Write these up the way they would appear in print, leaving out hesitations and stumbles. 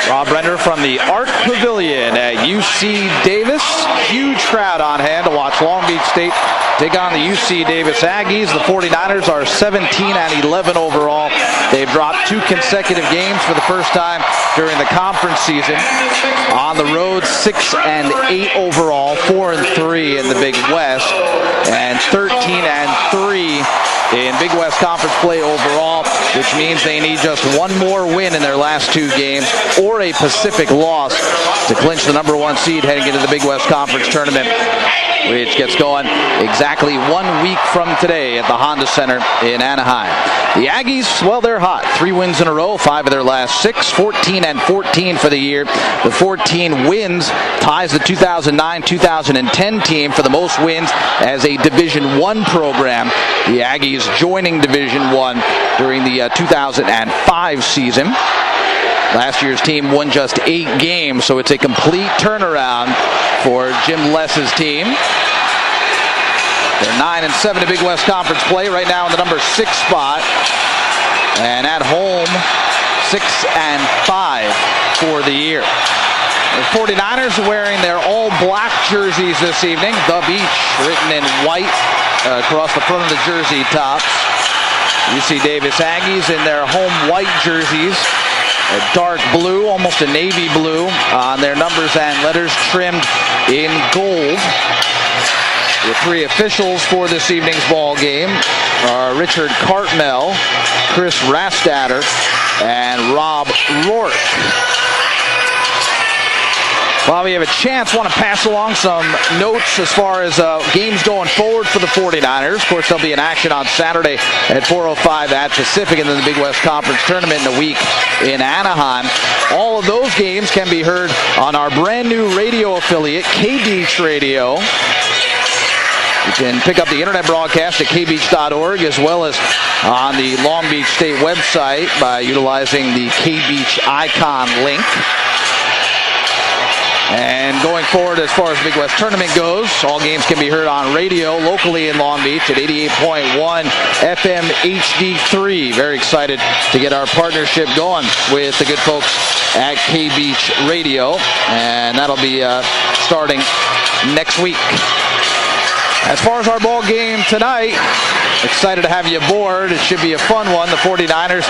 Rob Brender from the Art Pavilion at UC Davis. Huge crowd on hand to watch Long Beach State take on the UC Davis Aggies. The 49ers are 17-11 overall. They've dropped 2 consecutive games for the first time during the conference season. On the road, 6-8 overall, 4-3 in the Big West, and 13-3 in Big West Conference play overall, which means they need just one more win in their last 2 games or a Pacific loss to clinch the #1 seed heading into the Big West Conference tournament, which gets going exactly 1 week from today at the Honda Center in Anaheim. The Aggies, well, they're hot. 3 wins in a row, 5 of their last 6, 14-14 for the year. The 14 wins ties the 2009-2010 team for the most wins as a Division I program. The Aggies joining Division I during the 2005 season. Last year's team won just 8 games, so it's a complete turnaround for Jim Less's team. They're 9-7 in Big West Conference play, right now in the number 6 spot. And at home, 6-5 for the year. The 49ers wearing their all-black jerseys this evening. The Beach written in white across the front of the jersey tops. UC Davis Aggies in their home white jerseys. A dark blue, almost a navy blue on their numbers and letters trimmed in gold. The 3 officials for this evening's ball game are Richard Cartmel, Chris Rastatter, and Rob Rourke. While we have a chance, want to pass along some notes as far as games going forward for the 49ers. Of course, they'll be in action on Saturday at 4:05 at Pacific, and then the Big West Conference Tournament in a week in Anaheim. All of those games can be heard on our brand new radio affiliate, K-Beach Radio. You can pick up the internet broadcast at kbeach.org as well as on the Long Beach State website by utilizing the K-Beach icon link. And going forward, as far as the Big West Tournament goes, all games can be heard on radio locally in Long Beach at 88.1 FM HD3. Very excited to get our partnership going with the good folks at K-Beach Radio. And that'll be starting next week. As far as our ball game tonight, excited to have you aboard. It should be a fun one. The 49ers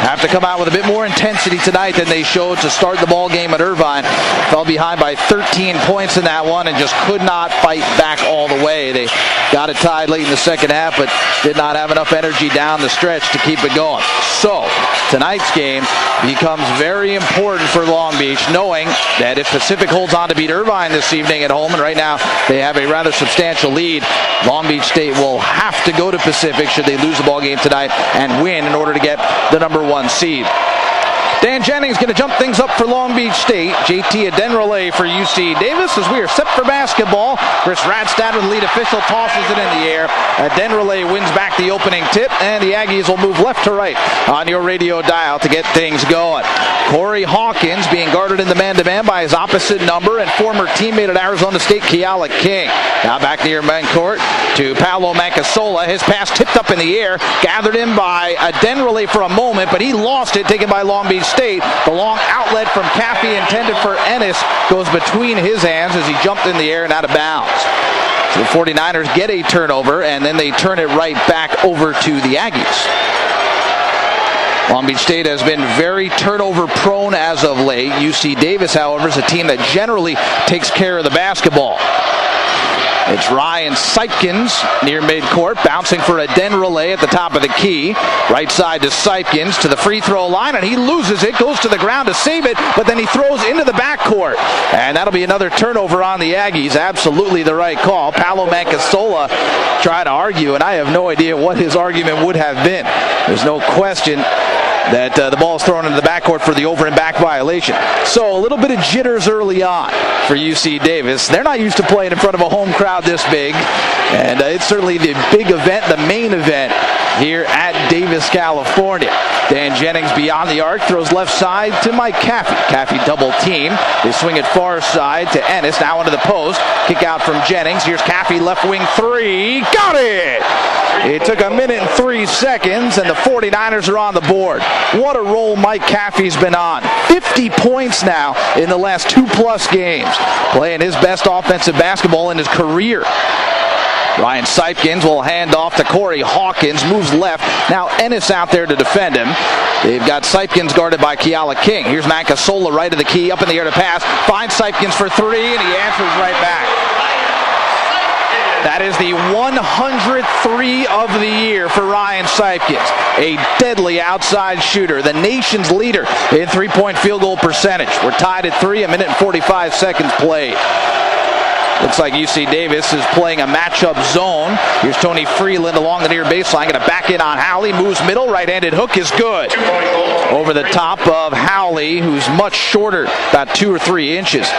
have to come out with a bit more intensity tonight than they showed to start the ball game at Irvine. Fell behind by 13 points in that one and just could not fight back all the way. They got it tied late in the second half, but did not have enough energy down the stretch to keep it going. So, tonight's game becomes very important for Long Beach, knowing that if Pacific holds on to beat Irvine this evening at home, and right now they have a rather substantial lead, Long Beach State will have to go to Pacific should they lose the ball game tonight and win in order to get the #1 seed. Dan Jennings going to jump things up for Long Beach State. JT Adenrale for UC Davis as we are set for basketball. Chris Radstad, the lead official, tosses it in the air. Adenrale wins back the opening tip, and the Aggies will move left to right on your radio dial to get things going. Corey Hawkins being guarded in the man-to-man by his opposite number and former teammate at Arizona State, Keala King. Now back near midcourt to Paolo Mancasola. His pass tipped up in the air, gathered in by Adenrale for a moment, but he lost it, taken by Long Beach State. The long outlet from Caffey intended for Ennis goes between his hands as he jumped in the air and out of bounds. So the 49ers get a turnover, and then they turn it right back over to the Aggies. Long Beach State has been very turnover prone as of late. UC Davis, however, is a team that generally takes care of the basketball. It's Ryan Sipkins near midcourt, bouncing for Adenrale at the top of the key. Right side to Sipkins to the free throw line, and he loses it, goes to the ground to save it, but then he throws into the backcourt. And that'll be another turnover on the Aggies. Absolutely the right call. Paolo Mancasola tried to argue, and I have no idea what his argument would have been. There's no question that the ball is thrown into the backcourt for the over and back violation. So a little bit of jitters early on for UC Davis. They're not used to playing in front of a home crowd this big, and it's certainly the big event, the main event here at Davis, California. Dan Jennings beyond the arc, throws left side to Mike Caffey. Caffey double team. They swing it far side to Ennis, now into the post. Kick out from Jennings. Here's Caffey, left wing three. Got it! It took 1 minute and 3 seconds, and the 49ers are on the board. What a roll Mike Caffey's been on. 50 points now in the last 2+ games. Playing his best offensive basketball in his career. Ryan Seipkins will hand off to Corey Hawkins, moves left. Now Ennis out there to defend him. They've got Seipkins guarded by Keala King. Here's Mankasola right of the key, up in the air to pass. Finds Seipkins for three, and he answers right back. That is the 103 of the year for Ryan Seipkins. A deadly outside shooter, the nation's leader in three-point field goal percentage. We're tied at 3, a minute and 45 seconds played. Looks like UC Davis is playing a matchup zone. Here's Tony Freeland along the near baseline. Going to back in on Howley. Moves middle. Right-handed hook is good. Over the top of Howley, who's much shorter, about 2 or 3 inches.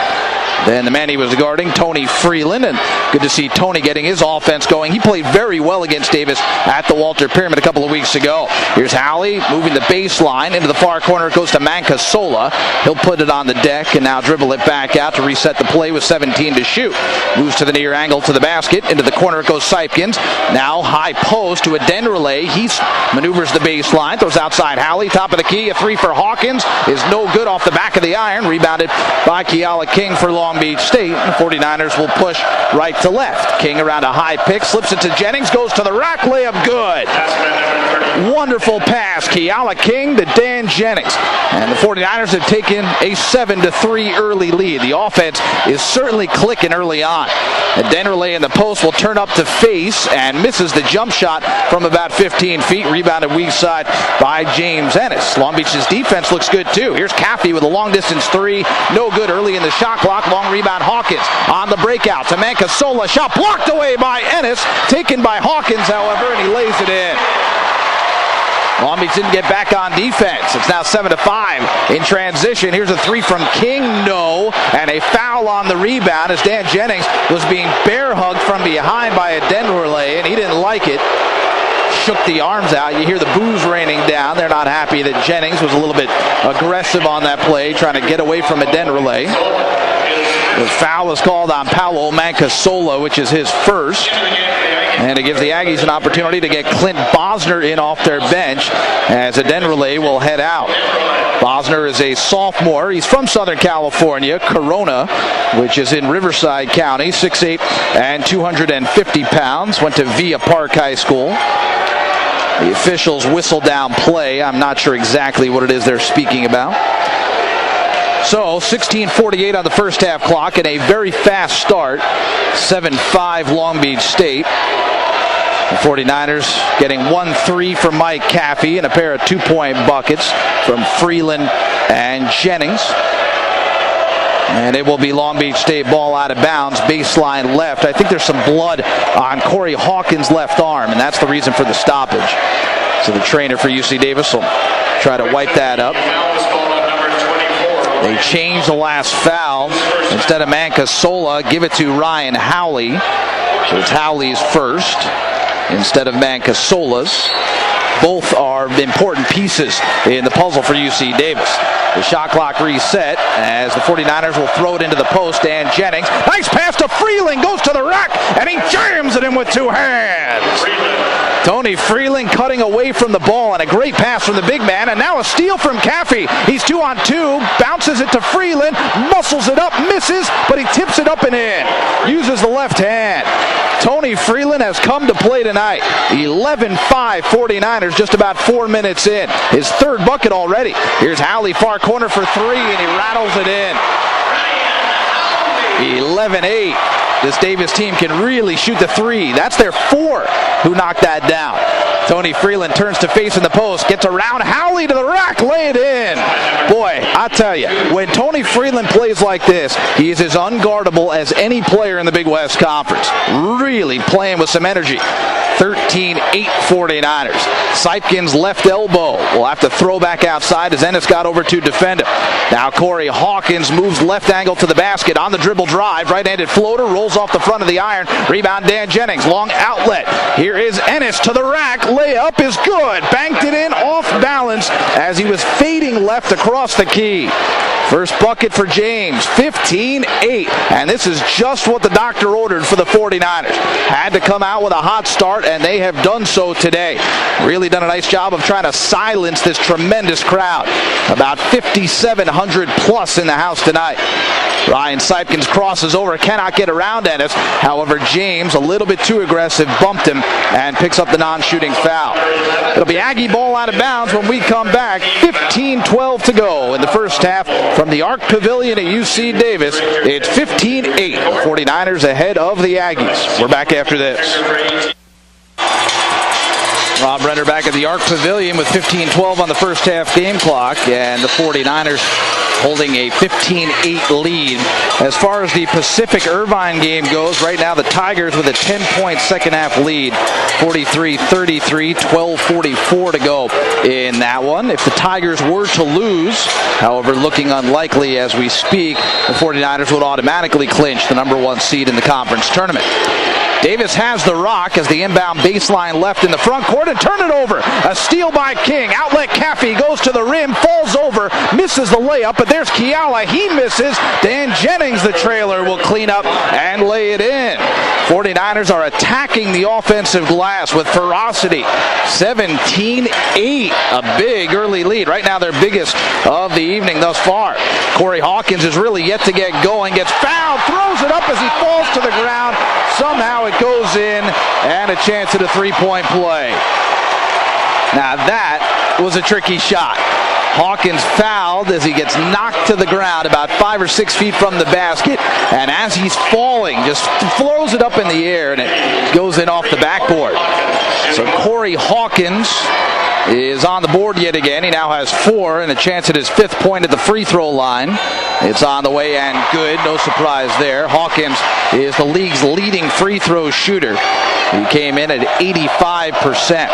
Then the man he was guarding, Tony Freeland, and good to see Tony getting his offense going. He played very well against Davis at the Walter Pyramid a couple of weeks ago. Here's Howley moving the baseline into the far corner. It goes to Mankasola. He'll put it on the deck and now dribble it back out to reset the play with 17 to shoot. Moves to the near angle to the basket. Into the corner it goes Seipkins. Now high post to a Denderley. He maneuvers the baseline. Throws outside Howley. Top of the key. A three for Hawkins is no good off the back of the iron. Rebounded by Keala King for Long Beach State. The 49ers will push right to left. King around a high pick. Slips it to Jennings. Goes to the rack. Layup good. Wonderful pass. Keala King to Dan Jennings. And the 49ers have taken a 7-3 early lead. The offense is certainly clicking early on. And Denderley in the post will turn up to face and misses the jump shot from about 15 feet. Rebounded weak side by James Ennis. Long Beach's defense looks good too. Here's Caffey with a long distance three. No good early in the shot clock. Long rebound Hawkins on the breakout to Mankasola. Shot blocked away by Ennis. Taken by Hawkins, however, and he lays it in. Long Beach didn't get back on defense. It's now 7-5 in transition. Here's a three from King, no, and a foul on the rebound as Dan Jennings was being bear hugged from behind by a Denderley, and he didn't like it. Shook the arms out. You hear the boos raining down. They're not happy that Jennings was a little bit aggressive on that play, trying to get away from a Denderley. The foul is called on Paolo Mankasola, which is his first. And it gives the Aggies an opportunity to get Clint Bosner in off their bench as a Denderley will head out. Bosner is a sophomore. He's from Southern California, Corona, which is in Riverside County, 6'8" and 250 pounds. Went to Villa Park High School. The officials whistle down play. I'm not sure exactly what it is they're speaking about. So 16:48 on the first half clock and a very fast start. 7-5 Long Beach State. The 49ers getting 1-3 from Mike Caffey and a pair of 2-point buckets from Freeland and Jennings. And it will be Long Beach State ball out of bounds, baseline left. I think there's some blood on Corey Hawkins' left arm, and that's the reason for the stoppage. So the trainer for UC Davis will try to wipe that up. They change the last foul. Instead of Mankasola, give it to Ryan Howley. So it's Howley's first instead of Mankasola's. Both are important pieces in the puzzle for UC Davis. The shot clock reset as the 49ers will throw it into the post. Dan Jennings. Nice pass to Freeland. Goes to the rack and he jams it in with two hands. Tony Freeland cutting away from the ball and a great pass from the big man. And now a steal from Caffey. He's 2-on-2. Bounces it to Freeland. Muscles it up. Misses. But he tips it up and in. Uses the left hand. Tony Freeland has come to play tonight. 11-5 49ers just about 4 minutes in. His third bucket already. Here's Howley far corner for three and he rattles it in. 11-8. This Davis team can really shoot the three. That's their 4 who knocked that down. Tony Freeland turns to face in the post, gets around Howley to the rack, lay it in. Boy, I tell you, when Tony Freeland plays like this, he is as unguardable as any player in the Big West Conference. Really playing with some energy. 13-8 49ers. Seipkins' left elbow will have to throw back outside as Ennis got over to defend him. Now Corey Hawkins moves left angle to the basket on the dribble drive. Right-handed floater rolls off the front of the iron. Rebound Dan Jennings. Long outlet. Here is Ennis to the rack. Layup is good. Banked it in off balance as he was fading left across the key. First bucket for James, 15-8. And this is just what the doctor ordered for the 49ers. Had to come out with a hot start, and they have done so today. Really done a nice job of trying to silence this tremendous crowd. About 5,700 plus in the house tonight. Ryan Sipkins crosses over, cannot get around Ennis. However, James, a little bit too aggressive, bumped him and picks up the non-shooting foul. It'll be Aggie ball out of bounds when we come back. 15-12 to go in the first half from the Arc Pavilion at UC Davis. It's 15-8. 49ers ahead of the Aggies. We're back after this. Rob Brender back at the Arc Pavilion with 15-12 on the first half game clock, and the 49ers holding a 15-8 lead. As far as the Pacific Irvine game goes, right now the Tigers with a 10-point second half lead, 43-33, 12:44 to go in that one. If the Tigers were to lose, however looking unlikely as we speak, the 49ers would automatically clinch the #1 seed in the conference tournament. Davis has the rock as the inbound baseline left in the front court and turn it over. A steal by King. Outlet Caffey goes to the rim, falls over, misses the layup, but there's Kiala. He misses. Dan Jennings, the trailer, will clean up and lay it in. 49ers are attacking the offensive glass with ferocity. 17-8, a big early lead. Right now their biggest of the evening thus far. Corey Hawkins is really yet to get going. Gets fouled, throws it up as he falls to the ground. Somehow it goes in, and a chance at a three-point play. Now that was a tricky shot. Hawkins fouled as he gets knocked to the ground about 5 or 6 feet from the basket, and as he's falling, just throws it up in the air, and it goes in off the backboard. So Corey Hawkins is on the board yet again. He now has 4 and a chance at his 5th point at the free throw line. It's on the way and good. No surprise there. Hawkins is the league's leading free throw shooter. He came in at 85%.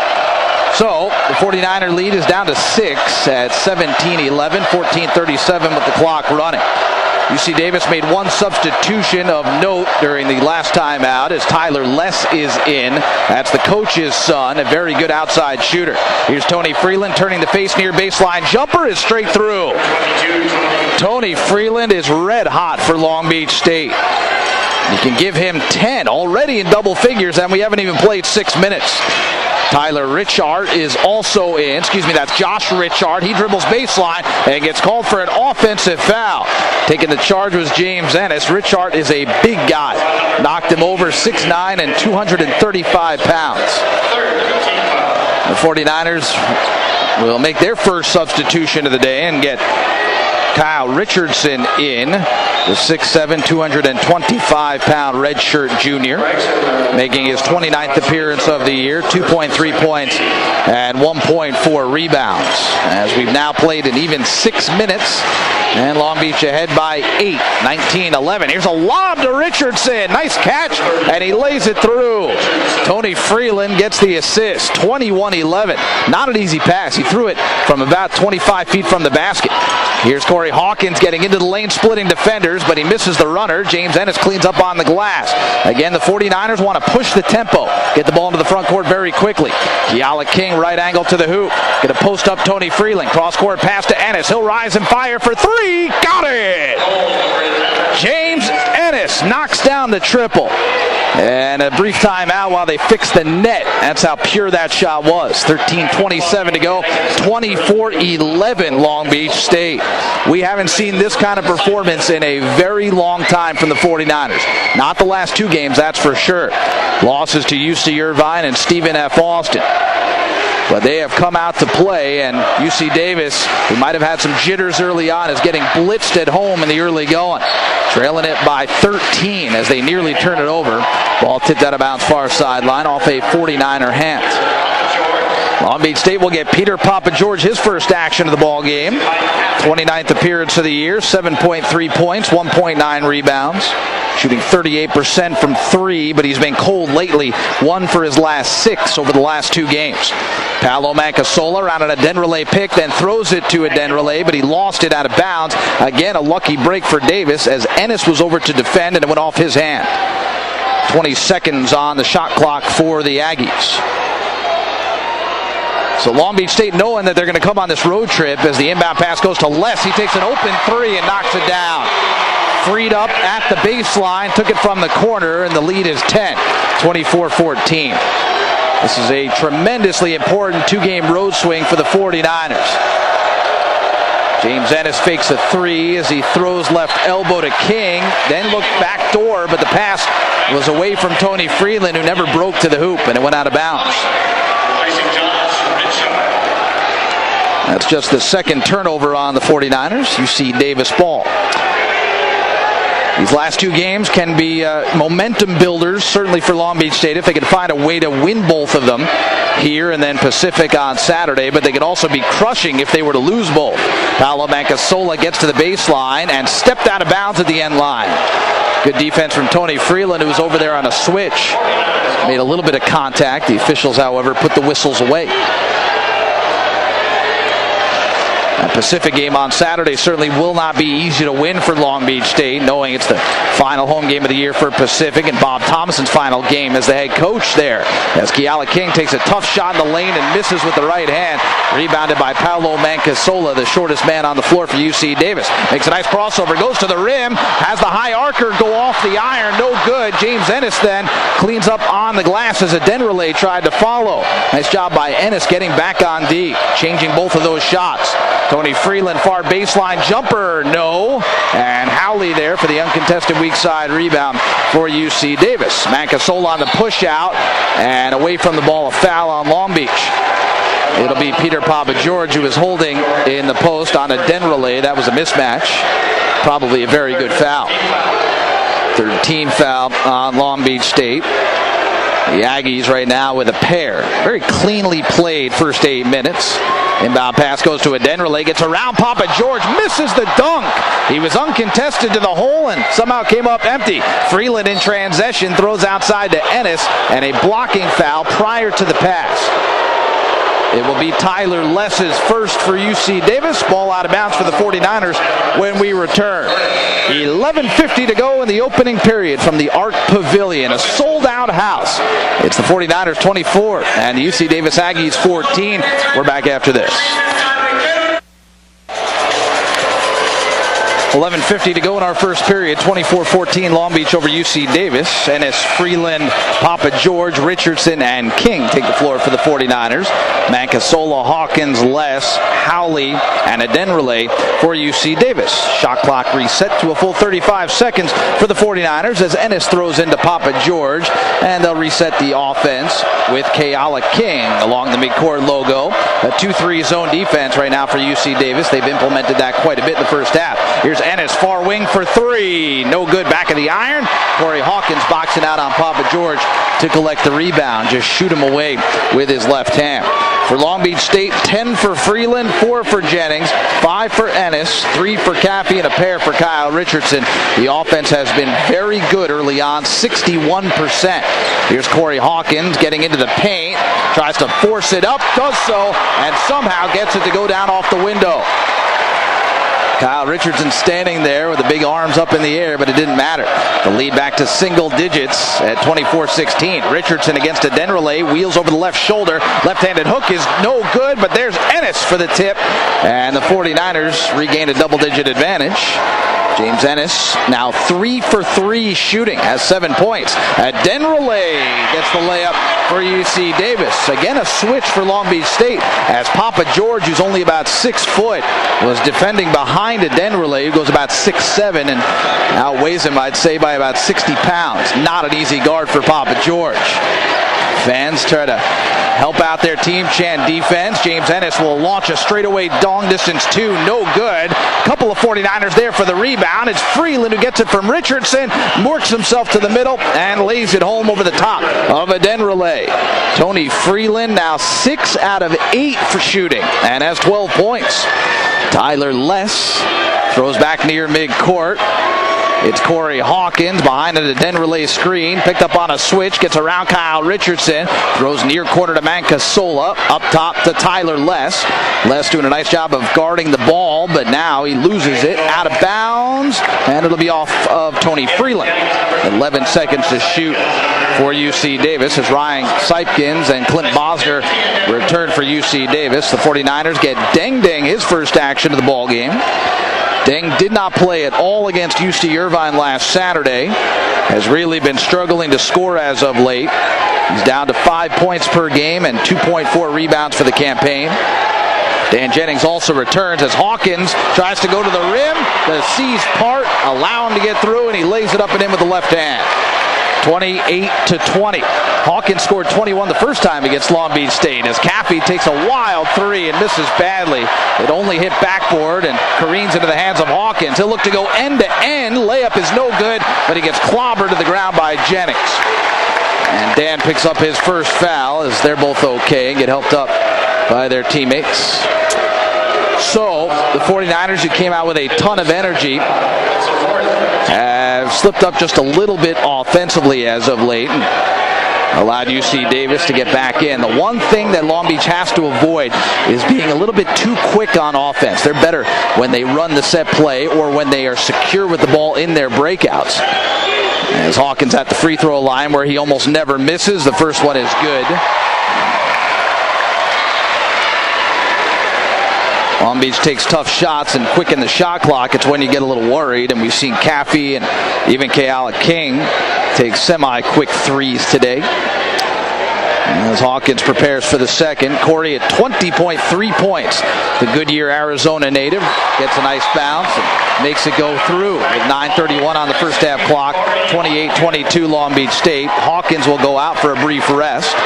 So the 49er lead is down to 6 at 17-11, 14:37 with the clock running. UC Davis made one substitution of note during the last time out as Tyler Less is in. That's the coach's son, a very good outside shooter. Here's Tony Freeland turning the face near baseline. Jumper is straight through. Tony Freeland is red hot for Long Beach State. You can give him 10 already in double figures, and we haven't even played 6 minutes. Tyler Richard is also in. That's Josh Richard. He dribbles baseline and gets called for an offensive foul. Taking the charge was James Ennis. Richard is a big guy. Knocked him over, 6'9" and 235 pounds. The 49ers will make their first substitution of the day and get Kyle Richardson in, the 6'7", 225-pound redshirt junior, making his 29th appearance of the year, 2.3 points and 1.4 rebounds. As we've now played an even 6 minutes, and Long Beach ahead by 8, 19-11. Here's a lob to Richardson. Nice catch, and he lays it through. Tony Freeland gets the assist, 21-11. Not an easy pass. He threw it from about 25 feet from the basket. Here's Corey Hawkins getting into the lane, splitting defenders, but he misses the runner. James Ennis cleans up on the glass. Again, the 49ers want to push the tempo, get the ball into the front court very quickly. Kiala King, right angle to the hoop. Going to post up Tony Freeland. Cross-court pass to Ennis. He'll rise and fire for 3. Got it! James Ennis knocks down the triple. And a brief timeout while they fix the net. That's how pure that shot was. 13:27 to go. 24-11 Long Beach State. We haven't seen this kind of performance in a very long time from the 49ers. Not the last 2 games, that's for sure. Losses to UC Irvine and Stephen F. Austin. But they have come out to play, and UC Davis, who might have had some jitters early on, is getting blitzed at home in the early going. Trailing it by 13 as they nearly turn it over. Ball tipped out of bounds far sideline off a 49er hand. Long Beach State will get Peter Papa George his first action of the ball game. 29th appearance of the year, 7.3 points, 1.9 rebounds. Shooting 38% from 3, but he's been cold lately. 1 for his last 6 over the last 2 games. Paolo Mancasola around on a Denrelay pick, then throws it to a Denrelay, but he lost it out of bounds. Again, a lucky break for Davis as Ennis was over to defend, and it went off his hand. 20 seconds on the shot clock for the Aggies. So Long Beach State knowing that they're going to come on this road trip as the inbound pass goes to Les. He takes an open three and knocks it down. Freed up at the baseline, took it from the corner, and the lead is 10, 24-14. This is a tremendously important two-game road swing for the 49ers. James Ennis fakes a three as he throws left elbow to King, then looked back door, but the pass was away from Tony Freeland, who never broke to the hoop, and it went out of bounds. That's just the second turnover on the 49ers. UC Davis ball. These last two games can be momentum builders, certainly for Long Beach State, if they can find a way to win both of them here and then Pacific on Saturday, but they could also be crushing if they were to lose both. Paolo Mancasola gets to the baseline and stepped out of bounds at the end line. Good defense from Tony Freeland, who was over there on a switch. Made a little bit of contact. The officials, however, put the whistles away. A Pacific game on Saturday certainly will not be easy to win for Long Beach State, knowing it's the final home game of the year for Pacific and Bob Thomason's final game as the head coach there. As Keala King takes a tough shot in the lane and misses with the right hand. Rebounded by Paolo Mancasola, the shortest man on the floor for UC Davis. Makes a nice crossover, goes to the rim, has the high arcer go off the iron, no good. James Ennis then cleans up on the glass as a Denrelay tried to follow. Nice job by Ennis getting back on D, changing both of those shots. Tony Freeland, far baseline jumper, no. And Howley there for the uncontested weak side rebound for UC Davis. Mancasola on the push out, and away from the ball, a foul on Long Beach. It'll be Peter Papa-George who is holding in the post on a Denrelay. That was a mismatch. Probably a very good foul. Third team foul on Long Beach State. The Aggies right now with a pair. Very cleanly played first 8 minutes. Inbound pass goes to a Denrelay, gets around Papa-George, misses the dunk. He was uncontested to the hole and somehow came up empty. Freeland in transition throws outside to Ennis, and a blocking foul prior to the pass. It will be Tyler Less's first for UC Davis. Ball out of bounds for the 49ers when we return. 11:50 to go in the opening period from the Art Pavilion. A sold-out house. It's the 49ers 24 and the UC Davis Aggies 14. We're back after this. 11:50 to go in our first period. 24-14 Long Beach over UC Davis. Ennis, Freeland, Papa-George, Richardson, and King take the floor for the 49ers. Mancasola, Hawkins, Les, Howley, and a Denrelay for UC Davis. Shot clock reset to a full 35 seconds for the 49ers as Ennis throws into Papa-George, and they'll reset the offense with Keala King along the midcourt logo. A 2-3 zone defense right now for UC Davis. They've implemented that quite a bit in the first half. Here's Ennis, far wing for three. No good, back of the iron. Corey Hawkins boxing out on Papa-George to collect the rebound. Just shoot him away with his left hand. For Long Beach State, 10 for Freeland, 4 for Jennings, 5 for Ennis, 3 for Caffey, and a pair for Kyle Richardson. The offense has been very good early on, 61%. Here's Corey Hawkins getting into the paint, tries to force it up, does so, and somehow gets it to go down off the window. Kyle Richardson standing there with the big arms up in the air, but it didn't matter. The lead back to single digits at 24-16. Richardson against a Denrelay, wheels over the left shoulder. Left-handed hook is no good, but there's Ennis for the tip. And the 49ers regain a double-digit advantage. James Ennis now 3 for 3 shooting, has 7 points. Denrelay gets the layup for UC Davis. Again, a switch for Long Beach State as Papa-George, who's only about 6 foot, was defending behind a Denrelay who goes about 6'7" and outweighs him, I'd say, by about 60 pounds. Not an easy guard for Papa-George. Fans try to help out their team, chant defense. James Ennis will launch a straightaway long distance two, no good. Couple of 49ers there for the rebound. It's Freeland who gets it from Richardson, works himself to the middle, and lays it home over the top of a Denrelay. Tony Freeland now 6 out of 8 for shooting and has 12 points. Tyler Less throws back near midcourt. It's Corey Hawkins behind the Den relay screen. Picked up on a switch. Gets around Kyle Richardson. Throws near corner to Mancasola. Up top to Tyler Less. Less doing a nice job of guarding the ball, but now he loses it out of bounds, and it'll be off of Tony Freeland. 11 seconds to shoot for UC Davis as Ryan Sipkins and Clint Bosner return for UC Davis. The 49ers get Deng Deng his first action of the ball game. Deng did not play at all against UC Irvine last Saturday. Has really been struggling to score as of late. He's down to 5 points per game and 2.4 rebounds for the campaign. Dan Jennings also returns as Hawkins tries to go to the rim. The C's part, allow him to get through, and he lays it up and in with the left hand. 28-20. Hawkins scored 21 the first time against Long Beach State as Caffey takes a wild three and misses badly. It only hit backboard and careens into the hands of Hawkins. He'll look to go end-to-end. Layup is no good, but he gets clobbered to the ground by Jennings. And Dan picks up his first foul as they're both okay and get helped up by their teammates. So, the 49ers, who came out with a ton of energy, have slipped up just a little bit offensively as of late and allowed UC Davis to get back in. The one thing that Long Beach has to avoid is being a little bit too quick on offense. They're better when they run the set play or when they are secure with the ball in their breakouts. As Hawkins at the free throw line where he almost never misses. The first one is good. Long Beach takes tough shots and quicken the shot clock. It's when you get a little worried, and we've seen Caffey and even Kayala King take semi-quick threes today. As Hawkins prepares for the second, Corey at 20.3 points. The Goodyear, Arizona native gets a nice bounce and makes it go through with 9:31 on the first half clock. 28-22 Long Beach State. Hawkins will go out for a brief rest.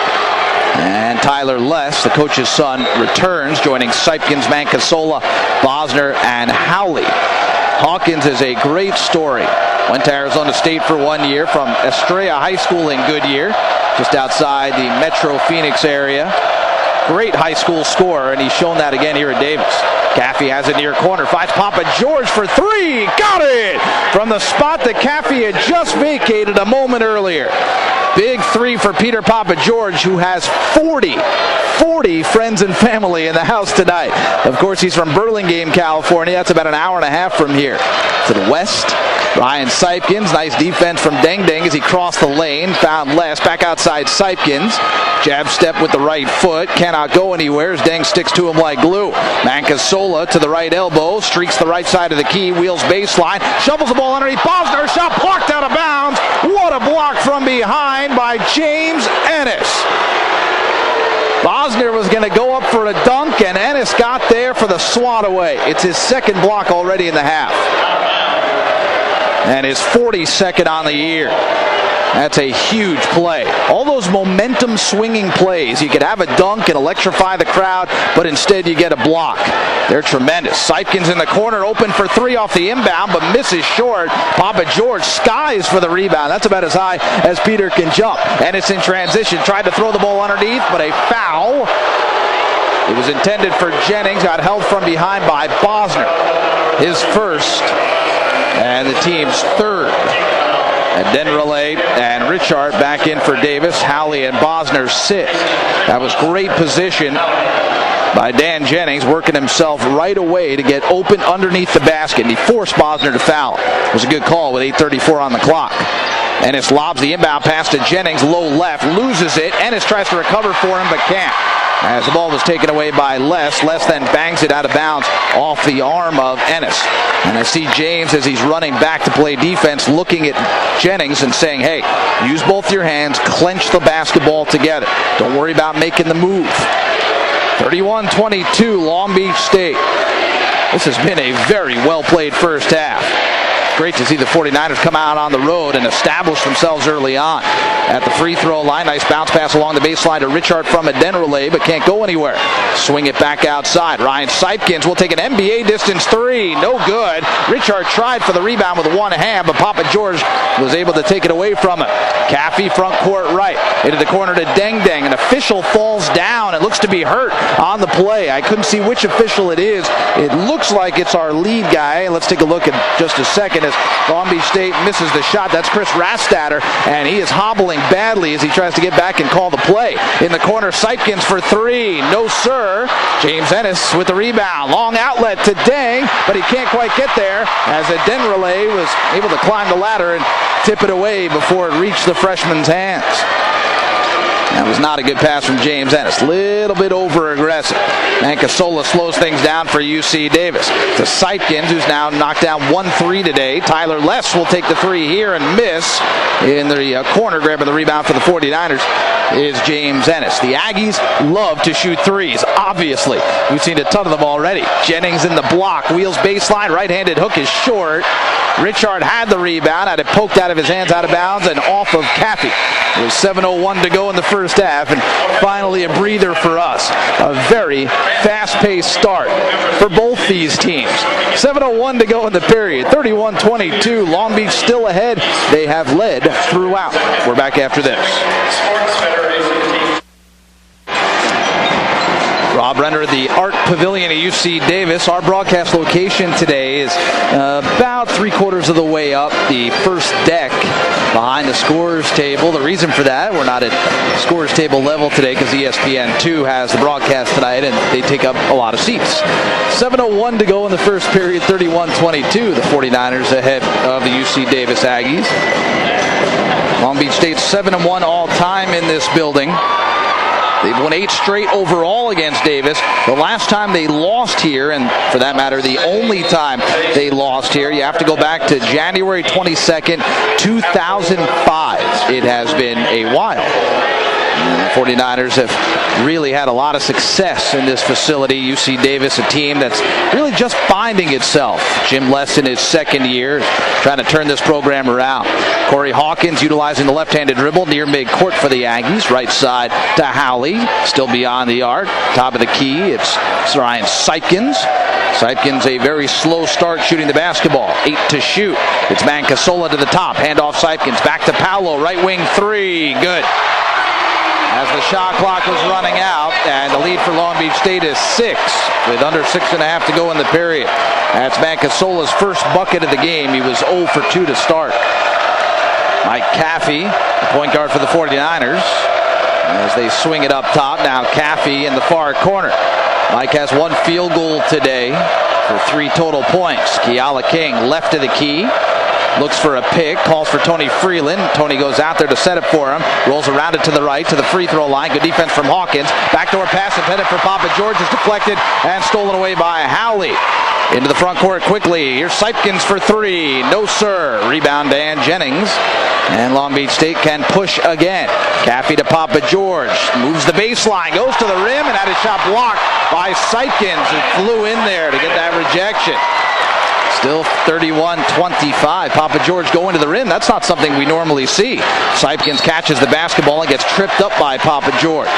And Tyler Less, the coach's son, returns, joining Sipkins, Mancasola, Bosner, and Howley. Hawkins is a great story. Went to Arizona State for 1 year from Estrella High School in Goodyear, just outside the Metro Phoenix area. Great high school scorer, and he's shown that again here at Davis. Caffey has it near corner, finds Papa George for three. Got it! From the spot that Caffey had just vacated a moment earlier. Big three for Peter Papa George, who has 40 friends and family in the house tonight. Of course, he's from Burlingame, California. That's about an hour and a half from here. To the west, Ryan Sipkins. Nice defense from Deng Deng as he crossed the lane. Found Less. Back outside Sipkins. Jab step with the right foot. Cannot go anywhere as Deng sticks to him like glue. Mancasola to the right elbow. Streaks the right side of the key. Wheels baseline. Shovels the ball underneath. Bosner. Shot blocked out of bounds. What a block from behind by James Ennis. Bosner was going to go up for a dunk, and Ennis got there for the swat away. It's his second block already in the half. And his 42nd on the year. That's a huge play. All those momentum swinging plays. You could have a dunk and electrify the crowd, but instead you get a block. They're tremendous. Sipkins in the corner, open for three off the inbound, but misses short. Papa George skies for the rebound. That's about as high as Peter can jump. And it's in transition. Tried to throw the ball underneath, but a foul. It was intended for Jennings. Got held from behind by Bosner. His first and the team's third. And Denrelay and Richard back in for Davis. Howley and Bosner sit. That was great position by Dan Jennings, working himself right away to get open underneath the basket. And he forced Bosner to foul. It was a good call with 8:34 on the clock. Ennis lobs the inbound pass to Jennings, low left, loses it. Ennis tries to recover for him, but can't. As the ball was taken away by Less. Less then bangs it out of bounds off the arm of Ennis. And I see James, as he's running back to play defense, looking at Jennings and saying, hey, use both your hands, clench the basketball together. Don't worry about making the move. 31-22, Long Beach State. This has been a very well-played first half. Great to see the 49ers come out on the road and establish themselves early on. At the free throw line, nice bounce pass along the baseline to Richard from a Denrelay, but can't go anywhere. Swing it back outside. Ryan Sipkins will take an NBA distance three. No good. Richard tried for the rebound with one hand, but Papa George was able to take it away from him. Caffey front court right. Into the corner to Deng Deng. An official falls down. It looks to be hurt on the play. I couldn't see which official it is. It looks like it's our lead guy. Let's take a look in just a second. as Long Beach State misses the shot. That's Chris Rastatter, and he is hobbling badly as he tries to get back and call the play. In the corner, Sipkins for three. No, sir. James Ennis with the rebound. Long outlet to Dang, but he can't quite get there as Denrelay was able to climb the ladder and tip it away before it reached the freshman's hands. That was not a good pass from James Ennis. Little bit over-aggressive. Mancasola slows things down for UC Davis. To Sipkins, who's now knocked down 1-3 today. Tyler Less will take the three here and miss. In the corner, grabbing the rebound for the 49ers is James Ennis. The Aggies love to shoot threes, obviously. We've seen a ton of them already. Jennings in the block. Wheels baseline. Right-handed hook is short. Richard had the rebound, had it poked out of his hands, out of bounds, and off of Caffey. It was 7:01 to go in the first half, and finally a breather for us. A very fast-paced start for both these teams. 7:01 to go in the period. 31-22. Long Beach still ahead. They have led throughout. We're back after this. Rob Brender at the Art Pavilion at UC Davis. Our broadcast location today is about 3/4 of the way up the first deck behind the scorers table. The reason for that, we're not at scorers table level today because ESPN2 has the broadcast tonight and they take up a lot of seats. 7:01 to go in the first period, 31-22. The 49ers ahead of the UC Davis Aggies. Long Beach State 7-1 all time in this building. They've won 8 straight overall against Davis. The last time they lost here, and for that matter, the only time they lost here, you have to go back to January 22nd, 2005. It has been a while. The 49ers have really had a lot of success in this facility. UC Davis, a team that's really just finding itself. Jim Less in his second year, trying to turn this program around. Corey Hawkins utilizing the left-handed dribble near midcourt for the Aggies. Right side to Howley, still beyond the arc. Top of the key, it's Ryan Sipkins. Sipkins a very slow start shooting the basketball. 8 to shoot. It's Mancasola to the top. Handoff Sipkins. Back to Paolo. Right wing three. Good. As the shot clock was running out, and the lead for Long Beach State is 6, with under 6.5 to go in the period. That's Mancasola's first bucket of the game. He was 0 for 2 to start. Mike Caffey, the point guard for the 49ers, as they swing it up top. Now Caffey in the far corner. Mike has 1 field goal today for 3 total points. Keala King left of the key. Looks for a pick, calls for Tony Freeland. Tony goes out there to set it for him. Rolls around it to the right, to the free throw line. Good defense from Hawkins. Backdoor pass intended for Papa George is deflected and stolen away by Howley. Into the front court quickly. Here's Sipkins for 3. No, sir. Rebound Dan Jennings. And Long Beach State can push again. Caffey to Papa George. Moves the baseline. Goes to the rim and had his shot blocked by Sipkins, who flew in there to get that rejection. Still 31-25. Papa George going to the rim. That's not something we normally see. Sipkins catches the basketball and gets tripped up by Papa George.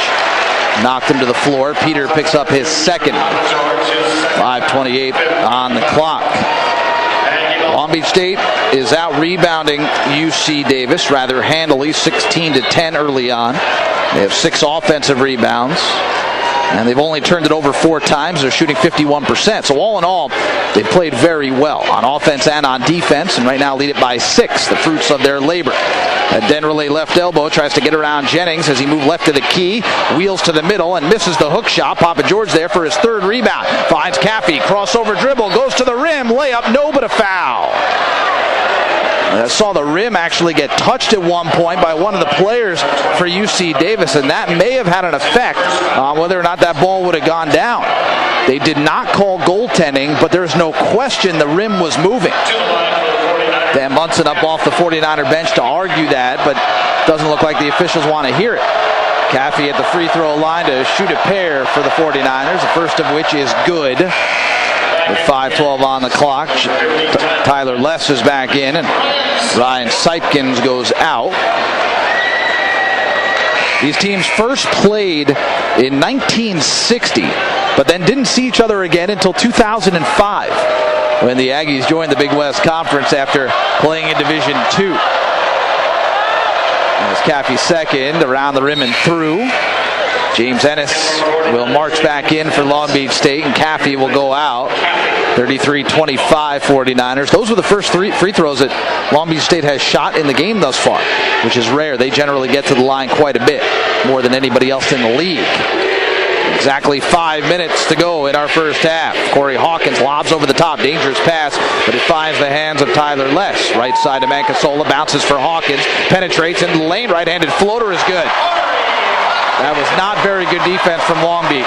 Knocked him to the floor. Peter picks up his second. 5:28 on the clock. Long Beach State is out rebounding UC Davis rather handily, 16-10 early on. They have 6 offensive rebounds. And they've only turned it over 4 times. They're shooting 51%. So all in all, they played very well on offense and on defense, and right now lead it by 6, the fruits of their labor. Denrelay left elbow tries to get around Jennings as he moved left to the key, wheels to the middle and misses the hook shot. Papa George there for his 3rd rebound. Finds Caffey, crossover dribble, goes to the rim, layup, no, but a foul. I saw the rim actually get touched at one point by one of the players for UC Davis, and that may have had an effect on whether or not that ball would have gone down. They did not call goaltending, but there's no question the rim was moving. Dan Munson up off the 49er bench to argue that, but doesn't look like the officials want to hear it. Caffey at the free throw line to shoot a pair for the 49ers, the first of which is good. With 5:12 on the clock, Tyler Less is back in, and Ryan Sipkins goes out. These teams first played in 1960, but then didn't see each other again until 2005, when the Aggies joined the Big West Conference after playing in Division II. As Caffey second, around the rim and through. James Ennis will march back in for Long Beach State, and Caffey will go out. 33-25 49ers. Those were the first 3 free throws that Long Beach State has shot in the game thus far, which is rare. They generally get to the line quite a bit, more than anybody else in the league. Exactly 5 minutes to go in our first half. Corey Hawkins lobs over the top. Dangerous pass, but it finds the hands of Tyler Less. Right side to Mancasola. Bounces for Hawkins. Penetrates into the lane. Right-handed floater is good. That was not very good defense from Long Beach.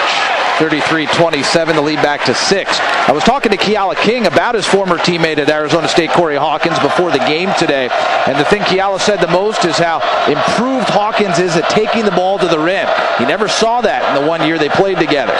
33-27, the lead back to 6. I was talking to Keala King about his former teammate at Arizona State, Corey Hawkins, before the game today. And the thing Keala said the most is how improved Hawkins is at taking the ball to the rim. He never saw that in the 1 year they played together.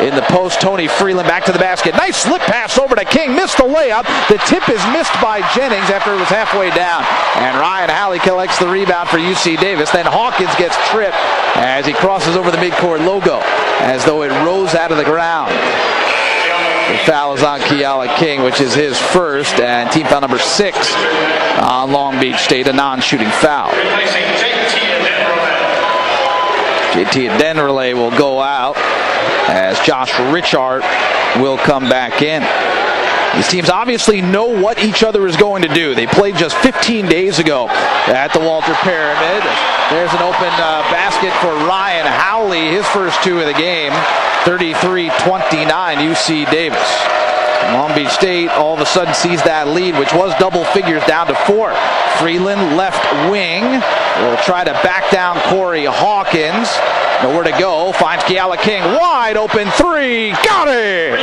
In the post, Tony Freeland back to the basket. Nice slip pass over to King. Missed the layup. The tip is missed by Jennings after it was halfway down. And Ryan Halley collects the rebound for UC Davis. Then Hawkins gets tripped as he crosses over the midcourt logo, as though it rose out of the ground. The foul is on Keala King, which is his first, and team foul number 6 on Long Beach State, a non-shooting foul. JT Denverley will go out as Josh Richard will come back in. These teams obviously know what each other is going to do. They played just 15 days ago at the Walter Pyramid. There's an open basket for Ryan Howley, his first 2 of the game. 33-29 UC Davis. Long Beach State all of a sudden sees that lead, which was double figures, down to 4. Freeland left wing will try to back down Corey Hawkins. Nowhere to go. Finds Keala King. Wide open 3. Got it!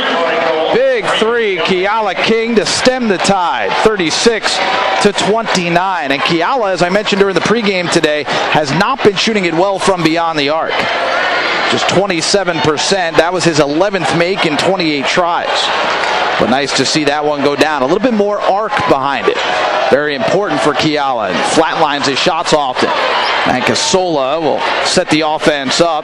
Big 3. Keala King to stem the tide. 36-29. And Keala, as I mentioned during the pregame today, has not been shooting it well from beyond the arc. Just 27%. That was his 11th make in 28 tries. But nice to see that one go down. A little bit more arc behind it. Very important for Keala. And flatlines his shots often. And Casola will set the offense up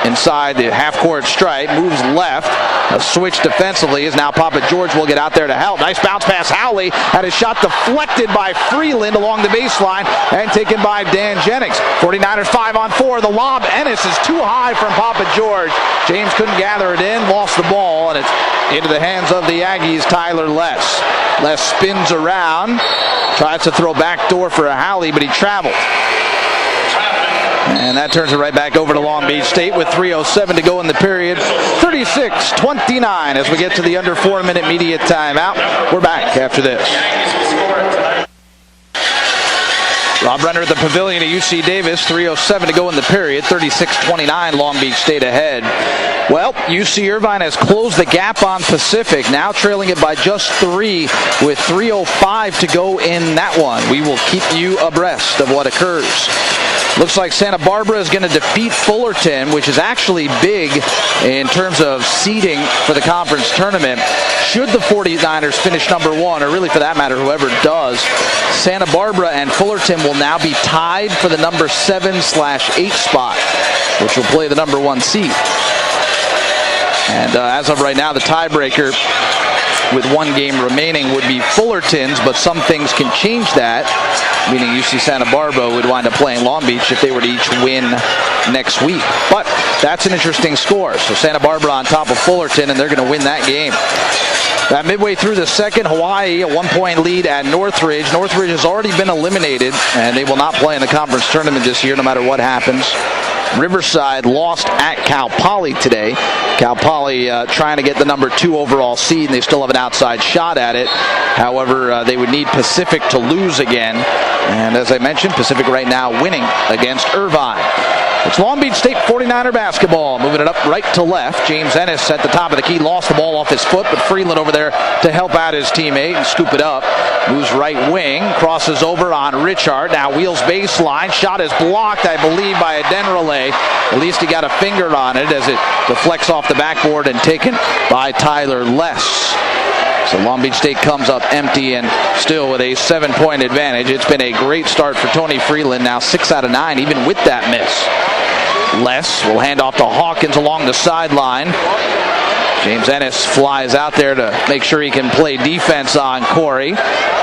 inside the half-court stripe. Moves left. A switch defensively is now Papa George will get out there to help. Nice bounce pass. Howley had his shot deflected by Freeland along the baseline and taken by Dan Jennings. 49ers 5-on-4. The lob. Ennis is too high from Papa George. James couldn't gather it in. Lost the ball. And it's into the hands of the Aggies, Tyler Less. Less spins around. Tries to throw backdoor for a Howley, but he traveled. And that turns it right back over to Long Beach State with 3:07 to go in the period. 36-29 as we get to the under 4-minute media timeout. We're back after this. Rob Brender at the pavilion at UC Davis. 3:07 to go in the period. 36-29, Long Beach State ahead. Well, UC Irvine has closed the gap on Pacific, now trailing it by just 3 with 3:05 to go in that one. We will keep you abreast of what occurs. Looks like Santa Barbara is going to defeat Fullerton, which is actually big in terms of seeding for the conference tournament. Should the 49ers finish number 1, or really for that matter, whoever does, Santa Barbara and Fullerton will now be tied for the number 7/8 spot, which will play the number 1 seed. And as of right now, the tiebreaker with 1 game remaining would be Fullerton's, but some things can change that, meaning UC Santa Barbara would wind up playing Long Beach if they were to each win next week. But that's an interesting score. So Santa Barbara on top of Fullerton, and they're going to win that game. Midway through the second, Hawaii a 1-point lead at Northridge. Northridge has already been eliminated, and they will not play in the conference tournament this year no matter what happens. Riverside lost at Cal Poly today. Cal Poly trying to get the number 2 overall seed, and they still have an outside shot at it. However, they would need Pacific to lose again. And as I mentioned, Pacific right now winning against Irvine. It's Long Beach State 49er basketball. Moving it up right to left. James Ennis at the top of the key. Lost the ball off his foot, but Freeland over there to help out his teammate and scoop it up. Moves right wing. Crosses over on Richard. Now wheels baseline. Shot is blocked, I believe, by a Denverley. At least he got a finger on it as it deflects off the backboard and taken by Tyler Less. So Long Beach State comes up empty and still with a 7-point advantage. It's been a great start for Tony Freeland. Now 6 out of 9, even with that miss. Less will hand off to Hawkins along the sideline. James Ennis flies out there to make sure he can play defense on Corey.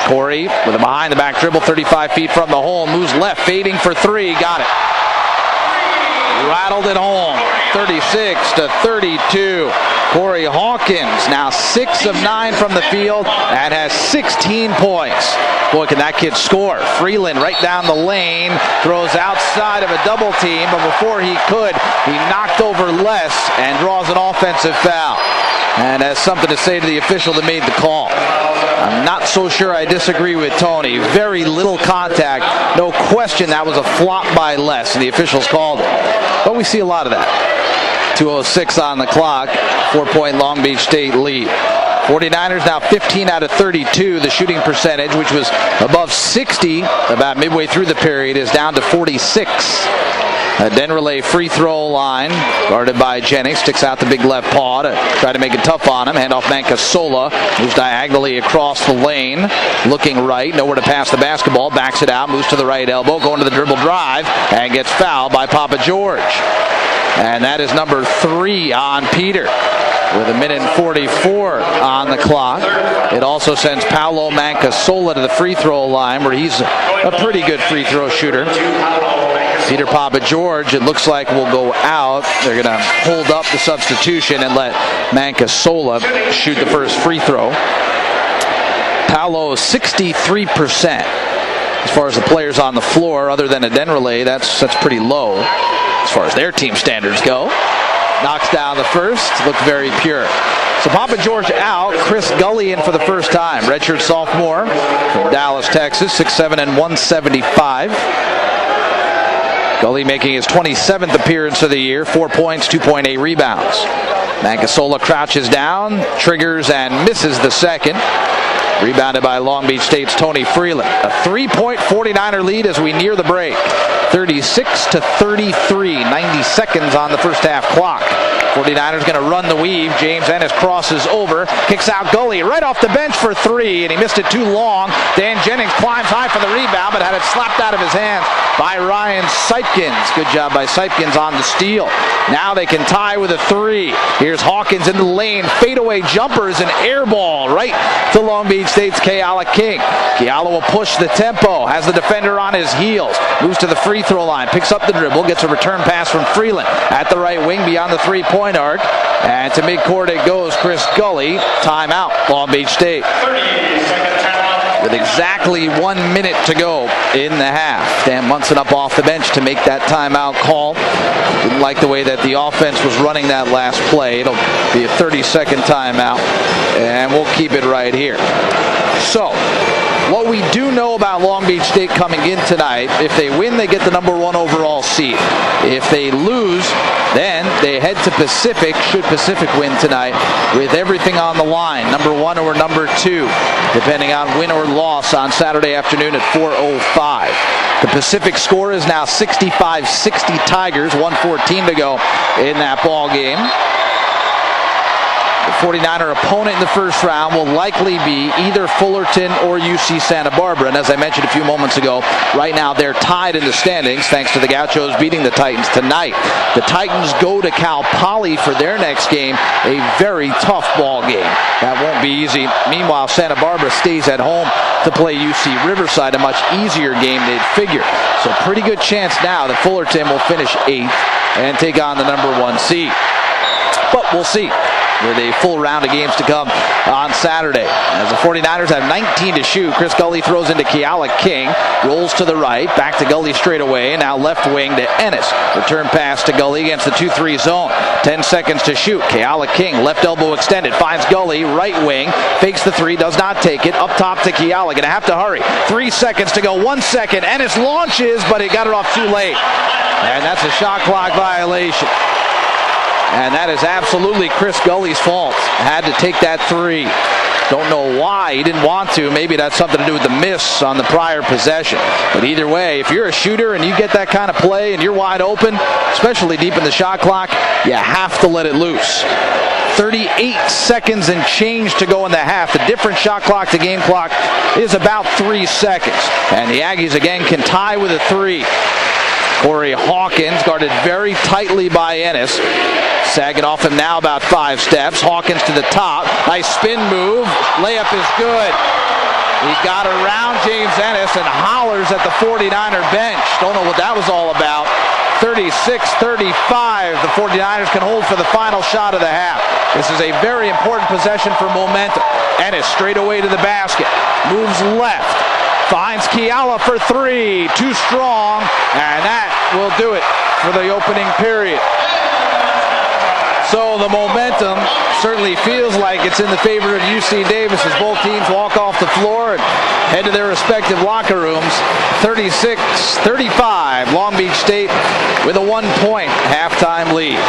Corey with a behind-the-back dribble, 35 feet from the hole, moves left, fading for 3, got it. rattled it home, 36-32. Corey Hawkins now 6 of 9 from the field and has 16 points. Boy, can that kid score. Freeland right down the lane, throws outside of a double team, but before he could, he knocked over Les and draws an offensive foul. And has something to say to the official that made the call. I'm not so sure I disagree with Tony. Very little contact. No question that was a flop by Les, and the officials called it. But we see a lot of that. 2:06 on the clock. 4-point Long Beach State lead. 49ers now 15 out of 32. The shooting percentage, which was above 60 about midway through the period, is down to 46. Denrelay free throw line, guarded by Jennings, sticks out the big left paw to try to make it tough on him. Handoff Mancasola, moves diagonally across the lane, looking right, nowhere to pass the basketball, backs it out, moves to the right elbow, going to the dribble drive, and gets fouled by Papa George. And that is number 3 on Peter, with 1:44 on the clock. It also sends Paolo Mancasola to the free throw line, where he's a pretty good free throw shooter. Peter Papa George, it looks like, will go out. They're going to hold up the substitution and let Mancasola shoot the first free throw. Paolo 63% as far as the players on the floor, other than a Denrelay. That's pretty low as far as their team standards go. Knocks down the first, looked very pure. So Papa George out, Chris Gully in for the first time. Redshirt sophomore from Dallas, Texas, 6'7" and 175. Gully making his 27th appearance of the year, 4 points, 2.8 rebounds. Mancasola crouches down, triggers and misses the second. Rebounded by Long Beach State's Tony Freeland. A 3-point 49er lead as we near the break. 36-33, 90 seconds on the first half clock. 49ers going to run the weave. James Ennis crosses over, kicks out Gully right off the bench for 3, and he missed it too long. Dan Jennings climbs high for the rebound, but had it slapped out of his hands by Ryan Sipkins. Good job by Sipkins on the steal. Now they can tie with a 3. Here's Hawkins in the lane. Fadeaway jumpers, an air ball right to Long Beach State's Keala King. Keala will push the tempo, has the defender on his heels, moves to the free throw line, picks up the dribble, gets a return pass from Freeland at the right wing beyond the 3-point arc, and to midcourt it goes. Chris Gully. Timeout, Long Beach State. With exactly 1 minute to go in the half. Dan Munson up off the bench to make that timeout call. Didn't like the way that the offense was running that last play. It'll be a 30-second timeout, and we'll keep it right here. So, what we do know about Long Beach State coming in tonight, if they win, they get the number 1 overall seed. If they lose, then they head to Pacific, should Pacific win tonight, with everything on the line, number 1 or number 2, depending on win or loss on Saturday afternoon at 4:05. The Pacific score is now 65-60 Tigers, 1:14 to go in that ball game. The 49er opponent in the first round will likely be either Fullerton or UC Santa Barbara. And as I mentioned a few moments ago, right now they're tied in the standings thanks to the Gauchos beating the Titans tonight. The Titans go to Cal Poly for their next game, a very tough ball game. That won't be easy. Meanwhile, Santa Barbara stays at home to play UC Riverside, a much easier game they'd figure. So pretty good chance now that Fullerton will finish 8th and take on the number 1 seed. But we'll see, with a full round of games to come on Saturday. As the 49ers have 19 to shoot, Chris Gully throws into Keala King, rolls to the right, back to Gully straight away, and now left wing to Ennis. Return pass to Gully against the 2-3 zone. 10 seconds to shoot. Keala King, left elbow extended, finds Gully, right wing, fakes the 3, does not take it, up top to Keala, gonna have to hurry. 3 seconds to go, 1 second, Ennis launches, but he got it off too late. And that's a shot clock violation. And that is absolutely Chris Gully's fault. Had to take that 3. Don't know why he didn't want to. Maybe that's something to do with the miss on the prior possession. But either way, if you're a shooter and you get that kind of play and you're wide open, especially deep in the shot clock, you have to let it loose. 38 seconds and change to go in the half. The different shot clock to game clock is about 3 seconds. And the Aggies again can tie with a 3. Corey Hawkins guarded very tightly by Ennis. Sagging off him now about 5 steps. Hawkins to the top. Nice spin move. Layup is good. He got around James Ennis and hollers at the 49er bench. Don't know what that was all about. 36-35. The 49ers can hold for the final shot of the half. This is a very important possession for momentum. Ennis straight away to the basket. Moves left. Finds Kiala for three. Too strong. And that will do it for the opening period. So the momentum certainly feels like it's in the favor of UC Davis as both teams walk off the floor and head to their respective locker rooms. 36-35, Long Beach State with a 1-point halftime lead.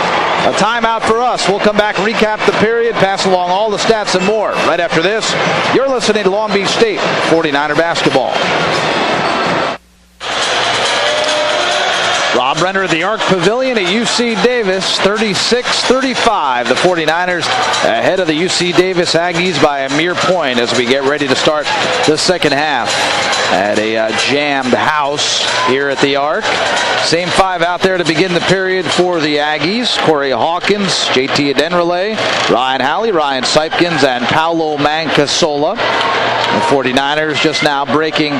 A timeout for us. We'll come back, recap the period, pass along all the stats and more. Right after this, you're listening to Long Beach State 49er basketball. Rob Brender at the Arc Pavilion at UC Davis, 36-35. The 49ers ahead of the UC Davis Aggies by a mere point as we get ready to start the second half at a jammed house here at the Arc. Same five out there to begin the period for the Aggies. Corey Hawkins, JT Adenrele, Ryan Halley, Ryan Sipkins, and Paolo Mancasola. The 49ers just now breaking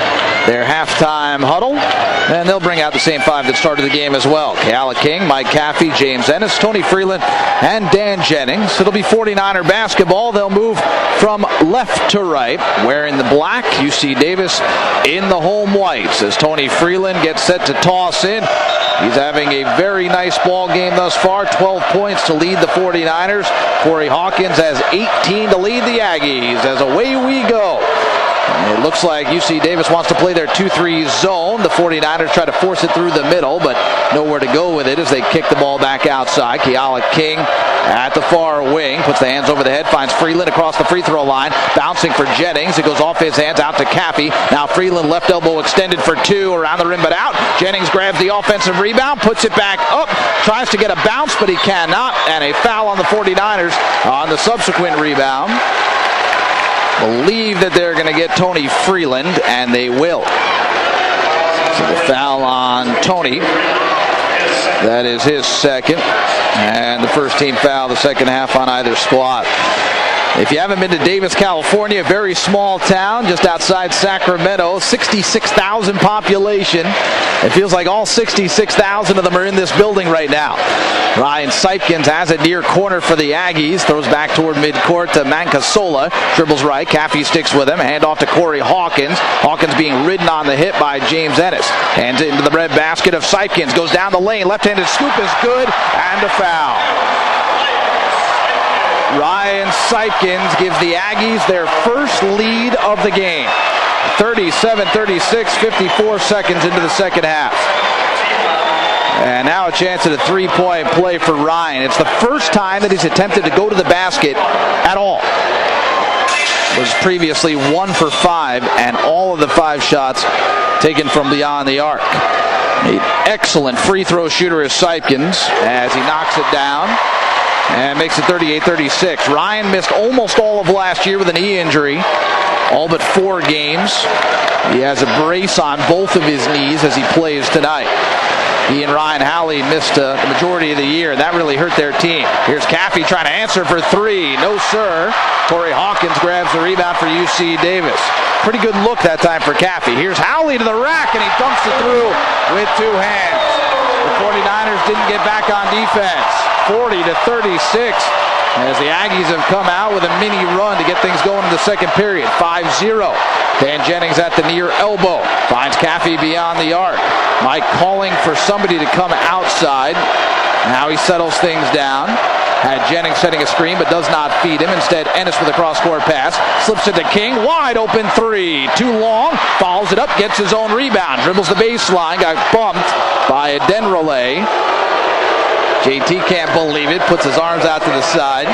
their halftime huddle, and they'll bring out the same five that started the game as well. Kiala King, Mike Caffey, James Ennis, Tony Freeland, and Dan Jennings. It'll be 49er basketball. They'll move from left to right, wearing the black. UC Davis in the home whites as Tony Freeland gets set to toss in. He's having a very nice ball game thus far. 12 points to lead the 49ers. Corey Hawkins has 18 to lead the Aggies as away we go. And it looks like UC Davis wants to play their 2-3 zone. The 49ers try to force it through the middle, but nowhere to go with it as they kick the ball back outside. Kiala King at the far wing, puts the hands over the head, finds Freeland across the free throw line, bouncing for Jennings. It goes off his hands out to Caffey. Now Freeland left elbow extended for two, around the rim but out. Jennings grabs the offensive rebound, puts it back up, tries to get a bounce, but he cannot, and a foul on the 49ers on the subsequent rebound. Believe that they're going to get Tony Freeland, and they will. So the foul on Tony. That is his second. And the first team foul, the second half on either squad. If you haven't been to Davis, California, a very small town just outside Sacramento, 66,000 population. It feels like all 66,000 of them are in this building right now. Ryan Sipkins has it near corner for the Aggies. Throws back toward midcourt to Mancasola. Dribbles right. Caffey sticks with him. Hand off to Corey Hawkins. Hawkins being ridden on the hit by James Ennis. Hands it into the red basket of Sipkins. Goes down the lane. Left-handed scoop is good. And a foul. Ryan Sipkins gives the Aggies their first lead of the game. 37-36, 54 seconds into the second half. And now a chance at a three-point play for Ryan. It's the first time that he's attempted to go to the basket at all. Was previously 1 for 5, and all of the 5 shots taken from beyond the arc. An excellent free throw shooter is Sipkins as he knocks it down and makes it 38-36. Ryan missed almost all of last year with a knee injury, all but 4 games. He has a brace on both of his knees as he plays tonight. He and Ryan Halley missed the majority of the year, and that really hurt their team. Here's Caffey trying to answer for 3. No, sir. Corey Hawkins grabs the rebound for UC Davis. Pretty good look that time for Caffey. Here's Halley to the rack, and he dumps it through with 2 hands. The 49ers didn't get back on defense. 40-36 as the Aggies have come out with a mini run to get things going in the second period. 5-0. Dan Jennings at the near elbow. Finds Caffey beyond the arc. Mike calling for somebody to come outside. Now he settles things down. Had Jennings setting a screen but does not feed him. Instead, Ennis with a cross-court pass. Slips it to King. Wide open 3. Too long. Follows it up. Gets his own rebound. Dribbles the baseline. Got bumped by Adenrele. JT can't believe it. Puts his arms out to the side.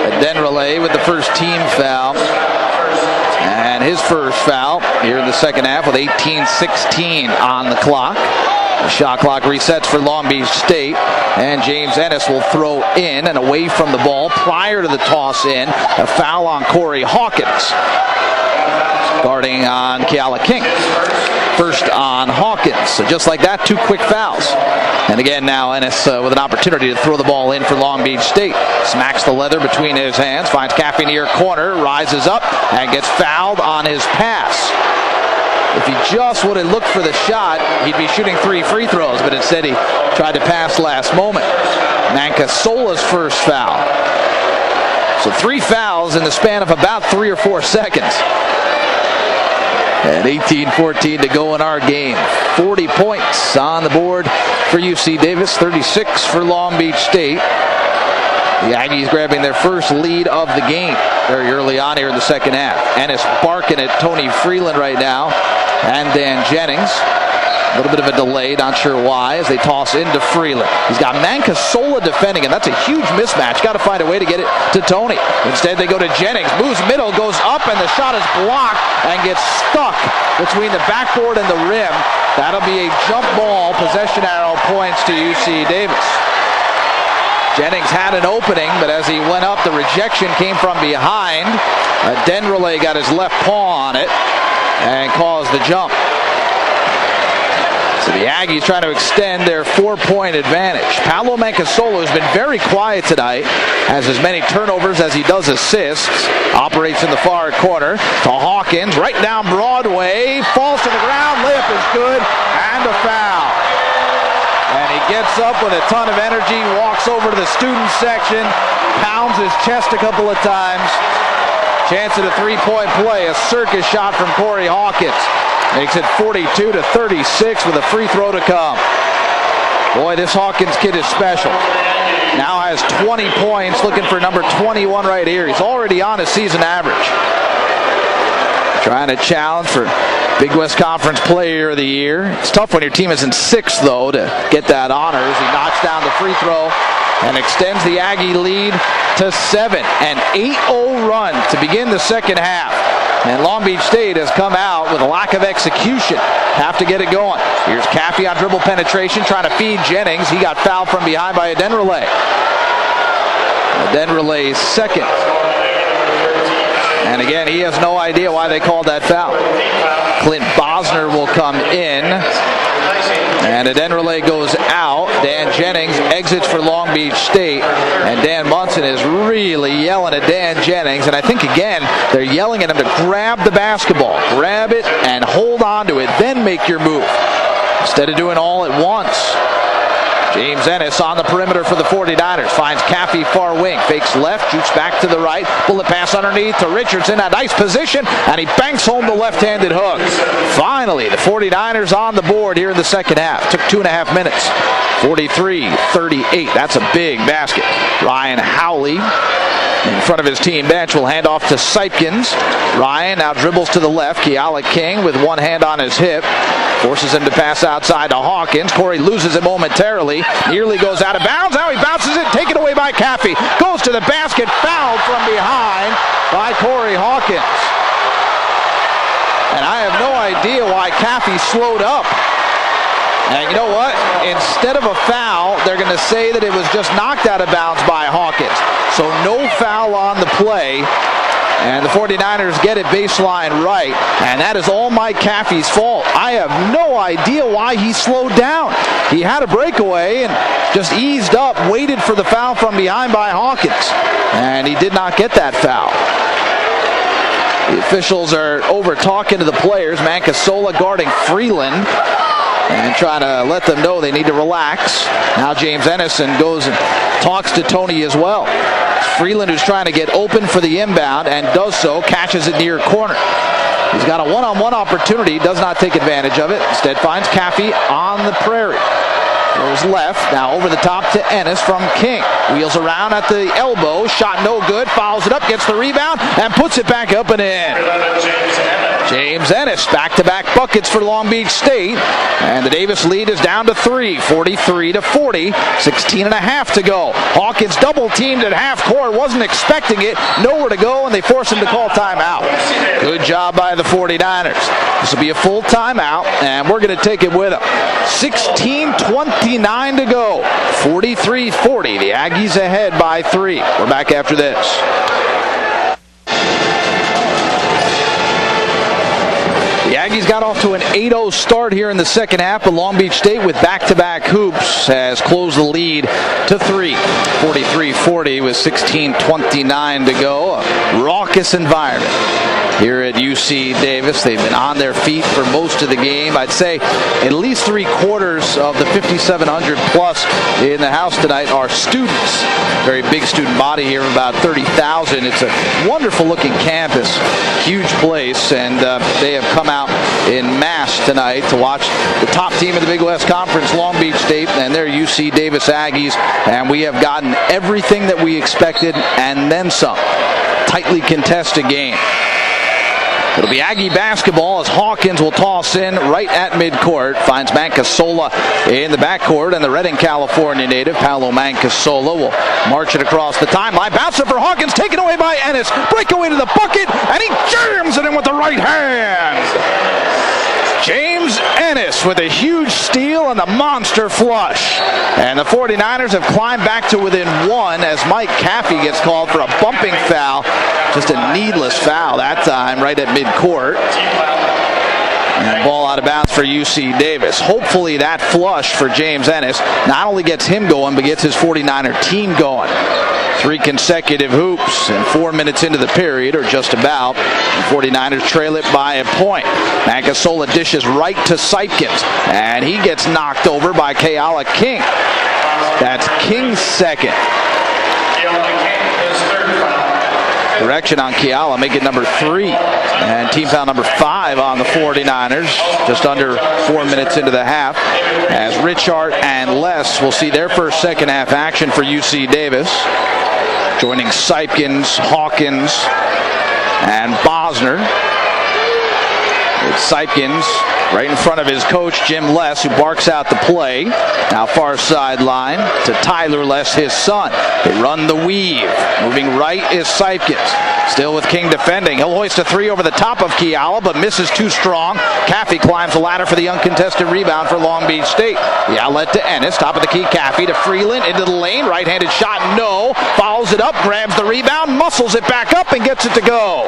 Adenrele with the first team foul. And his first foul here in the second half with 18:16 on the clock. The shot clock resets for Long Beach State, and James Ennis will throw in and away from the ball prior to the toss in. A foul on Corey Hawkins. Guarding on Kiala King. First on Hawkins. So just like that, 2 quick fouls. And again now Ennis with an opportunity to throw the ball in for Long Beach State. Smacks the leather between his hands. Finds Caffey near corner. Rises up and gets fouled on his pass. If he just would have looked for the shot, he'd be shooting 3 free throws, but instead he tried to pass last moment. Mankasola's first foul. So 3 fouls in the span of about 3 or 4 seconds. And 18-14 to go in our game. 40 points on the board for UC Davis, 36 for Long Beach State. The Aggies grabbing their first lead of the game very early on here in the second half. Ennis barking at Tony Freeland right now and Dan Jennings. A little bit of a delay, not sure why, as they toss into Freeland. He's got Mankasola defending him. That's a huge mismatch. Got to find a way to get it to Tony. Instead, they go to Jennings. Moves middle, goes up, and the shot is blocked and gets stuck between the backboard and the rim. That'll be a jump ball. Possession arrow points to UC Davis. Jennings had an opening, but as he went up, the rejection came from behind. Denrelay got his left paw on it and caused the jump. So the Aggies trying to extend their 4-point advantage. Paolo Mankasola has been very quiet tonight, has as many turnovers as he does assists. Operates in the far corner to Hawkins, right down Broadway, falls to the ground, layup is good, and a foul. And he gets up with a ton of energy, walks over to the student section, pounds his chest a couple of times. Chance at a 3-point play, a circus shot from Corey Hawkins. Makes it 42-36 with a free throw to come. Boy, this Hawkins kid is special. Now has 20 points, looking for number 21 right here. He's already on his season average. Trying to challenge for Big West Conference Player of the Year. It's tough when your team is in 6th, though, to get that honor as he knocks down the free throw and extends the Aggie lead to 7. An 8-0 run to begin the second half. And Long Beach State has come out with a lack of execution. Have to get it going. Here's Caffey on dribble penetration, trying to feed Jennings. He got fouled from behind by Denrelay. Denrelay's second. And again, he has no idea why they called that foul. Clint Bosner will come in. And Denrelay goes out. Dan Jennings exits for Long Beach State. And Dan Munson is really yelling at Dan Jennings. And I think, again, they're yelling at him to grab the basketball. Grab it and hold on to it. Then make your move. Instead of doing all at once. James Ennis on the perimeter for the 49ers. Finds Caffey far wing. Fakes left. Shoots back to the right. Bullet pass underneath to Richardson. A nice position. And he banks home the left-handed hook. Finally, the 49ers on the board here in the second half. Took 2.5 minutes. 43-38. That's a big basket. Ryan Howley in front of his team bench will hand off to Sipkins. Ryan now dribbles to the left. Keala King with one hand on his hip. Forces him to pass outside to Hawkins. Corey loses it momentarily. Nearly goes out of bounds. Now he bounces it. Taken away by Caffey. Goes to the basket. Fouled from behind by Corey Hawkins. And I have no idea why Caffey slowed up. And you know what? Instead of a foul, they're going to say that it was just knocked out of bounds by Hawkins. So no foul on the play. And the 49ers get it baseline right. And that is all Mike Caffey's fault. I have no idea why he slowed down. He had a breakaway and just eased up, waited for the foul from behind by Hawkins. And he did not get that foul. The officials are over talking to the players. Mankasola guarding Freeland and trying to let them know they need to relax. Now James Ennison goes and talks to Tony as well. Freeland, who's trying to get open for the inbound and does so, catches it near corner. He's got a one-on-one opportunity, does not take advantage of it. Instead finds Caffey on the prairie. Goes left, now over the top to Ennis from King. Wheels around at the elbow, shot no good, fouls it up, gets the rebound, and puts it back up and in. James Ennis, back-to-back buckets for Long Beach State. And the Davis lead is down to 3, 43-40, 16 and a half to go. Hawkins double-teamed at half court, wasn't expecting it, nowhere to go, and they force him to call timeout. Good job by the 49ers. This will be a full timeout, and we're going to take it with them. 16:29 to go. 43-40. The Aggies ahead by 3. We're back after this. The Aggies got off to an 8-0 start here in the second half, but Long Beach State with back-to-back hoops has closed the lead to 3. 43-40 with 16:29 to go. A raucous environment here at UC Davis. They've been on their feet for most of the game. I'd say at least 3/4 of the 5,700 plus in the house tonight are students. Very big student body here, about 30,000. It's a wonderful looking campus, huge place, and they have come out in mass tonight to watch the top team of the Big West Conference, Long Beach State, and their UC Davis Aggies, and we have gotten everything that we expected and then some. Tightly contested game. It'll be Aggie basketball as Hawkins will toss in right at midcourt. Finds Mancasola in the backcourt, and the Redding, California native, Paolo Mancasola, will march it across the timeline. Bounce it for Hawkins, taken away by Ennis. Breakaway to the bucket, and he jams it in with the right hand. James Ennis with a huge steal and a monster flush. And the 49ers have climbed back to within one as Mike Caffey gets called for a bumping foul. Just a needless foul that time right at midcourt. And ball out of bounds for UC Davis. Hopefully that flush for James Ennis not only gets him going, but gets his 49er team going. 3 consecutive hoops and 4 minutes into the period, or just about. The 49ers trail it by a point. Mancasola dishes right to Sipkins, and he gets knocked over by Keala King. That's King's second. Correction on Keala, make it number 3. And team foul number 5 on the 49ers, just under 4 minutes into the half, as Richard and Les will see their first second half action for UC Davis. Joining Sipkins, Hawkins, and Bosner. It's Sipkins right in front of his coach, Jim Les, who barks out the play. Now far sideline to Tyler Les, his son. They run the weave. Moving right is Sipkins. Still with King defending. He'll hoist a 3 over the top of Keala, but misses too strong. Caffey climbs the ladder for the uncontested rebound for Long Beach State. The outlet to Ennis. Top of the key, Caffey to Freeland into the lane. Right-handed shot, no. Follows it up, grabs the rebound, muscles it back up, and gets it to go.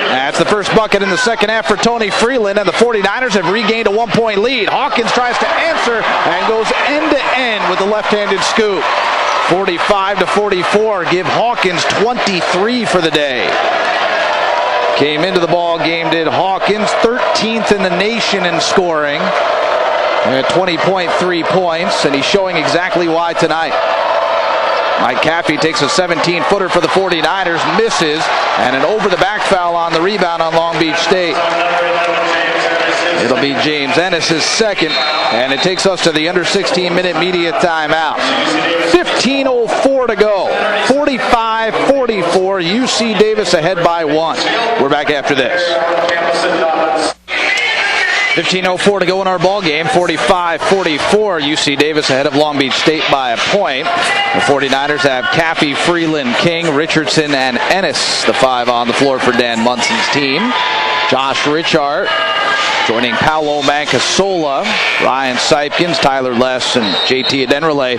That's the first bucket in the second half for Tony Freeland, and the 49ers have regained a 1-point lead. Hawkins tries to answer and goes end-to-end with the left-handed scoop. 45-44, give Hawkins 23 for the day. Came into the ball game, did Hawkins, 13th in the nation in scoring. At 20.3 points, and he's showing exactly why tonight. Mike Caffey takes a 17-footer for the 49ers, misses, and an over-the-back foul on the rebound on Long Beach State. It'll be James Ennis' second, and it takes us to the under 16-minute media timeout. 15:04 to go. 45-44, UC Davis ahead by 1. We're back after this. 15:04 to go in our ball game. 45-44. UC Davis ahead of Long Beach State by a point. The 49ers have Caffey, Freeland, King, Richardson, and Ennis, the 5 on the floor for Dan Munson's team. Josh Richard joining Paolo Mancasola, Ryan Sipkins, Tyler Les, and JT Adenrele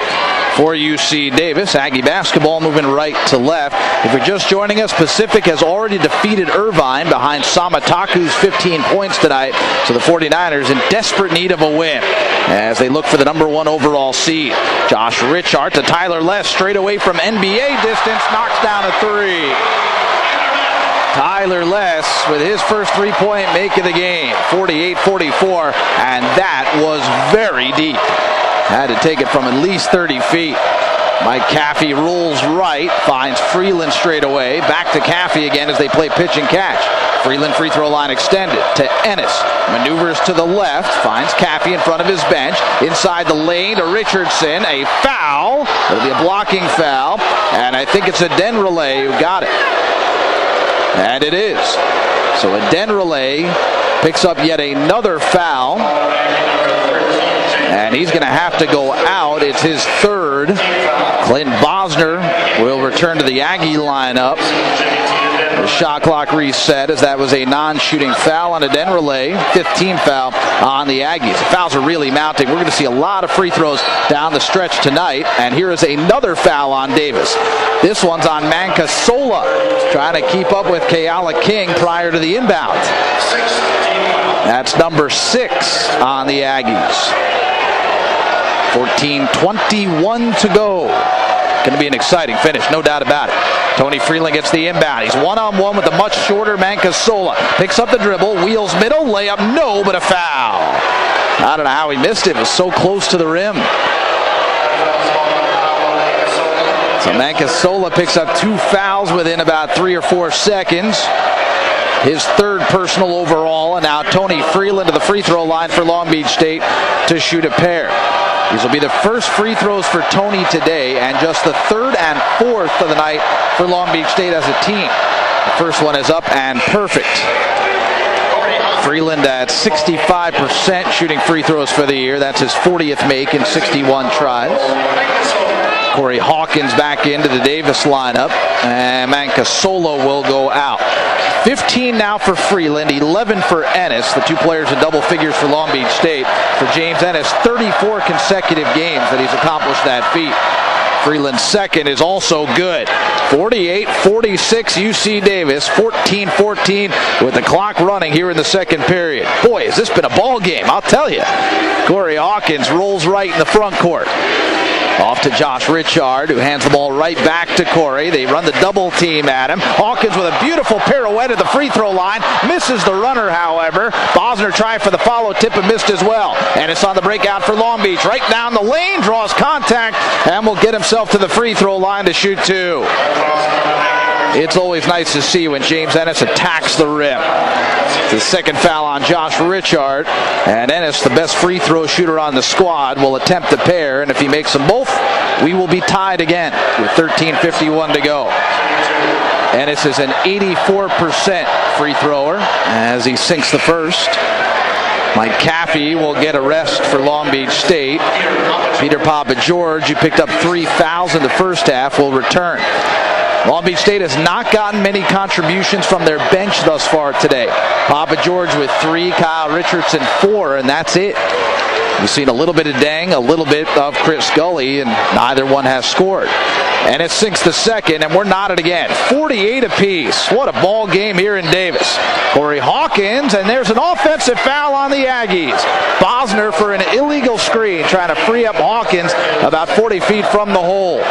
for UC Davis. Aggie basketball moving right to left. If you're just joining us, Pacific has already defeated Irvine behind Samataku's 15 points tonight. So the 49ers in desperate need of a win as they look for the number 1 overall seed. Josh Richard to Tyler Les, straight away from NBA distance, knocks down a 3. Tyler Les with his first 3-point make of the game. 48-44, and that was very deep. Had to take it from at least 30 feet. Mike Caffey rolls right, finds Freeland straight away. Back to Caffey again as they play pitch and catch. Freeland free throw line extended to Ennis. Maneuvers to the left, finds Caffey in front of his bench. Inside the lane to Richardson. A foul. It'll be a blocking foul. And I think it's Adenrele who got it. And it is. So Adenrele picks up yet another foul. And he's going to have to go out. It's his third. Clinton Bosner will return to the Aggie lineup. The shot clock reset as that was a non-shooting foul on Adenrele. 15th foul on the Aggies. The fouls are really mounting. We're going to see a lot of free throws down the stretch tonight. And here is another foul on Davis. This one's on Mancasola, trying to keep up with Keala King prior to the inbound. That's number 6 on the Aggies. 14:21 to go. Going to be an exciting finish, no doubt about it. Tony Freeland gets the inbound. He's one-on-one with the much shorter Mancasola. Picks up the dribble, wheels middle, layup, no, but a foul. I don't know how he missed it. It was so close to the rim. So Mancasola picks up 2 fouls within about 3 or 4 seconds. His 3rd personal overall, and now Tony Freeland to the free throw line for Long Beach State to shoot a pair. These will be the first free throws for Tony today, and just the 3rd and 4th of the night for Long Beach State as a team. The first one is up and perfect. Freeland at 65% shooting free throws for the year. That's his 40th make in 61 tries. Corey Hawkins back into the Davis lineup, and Mancasola will go out. 15 now for Freeland, 11 for Ennis, the 2 players in double figures for Long Beach State. For James Ennis, 34 consecutive games that he's accomplished that feat. Freeland's second is also good. 48-46 UC Davis, 14-14 with the clock running here in the second period. Boy, has this been a ball game, I'll tell you. Corey Hawkins rolls right in the front court. Off to Josh Richard, who hands the ball right back to Corey. They run the double team at him. Hawkins with a beautiful pirouette at the free throw line. Misses the runner, however. Bosner tried for the follow tip and missed as well. And it's on the breakout for Long Beach. Right down the lane, draws contact, and will get himself to the free throw line to shoot 2. It's always nice to see when James Ennis attacks the rim. The second foul on Josh Richard, and Ennis, the best free throw shooter on the squad, will attempt the pair, and if he makes them both, we will be tied again with 13:51 to go. Ennis is an 84% free thrower as he sinks the first. Mike Caffey will get a rest for Long Beach State. Peter Papa George, who picked up 3 fouls in the first half, will return. Long Beach State has not gotten many contributions from their bench thus far today. Papa George with 3, Kyle Richardson 4, and that's it. We've seen a little bit of Deng, a little bit of Chris Gully, and neither one has scored. And it sinks the second, and we're knotted again. 48 apiece. What a ball game here in Davis. Corey Hawkins, and there's an offensive foul on the Aggies. Bosner for an illegal screen, trying to free up Hawkins about 40 feet from the hole.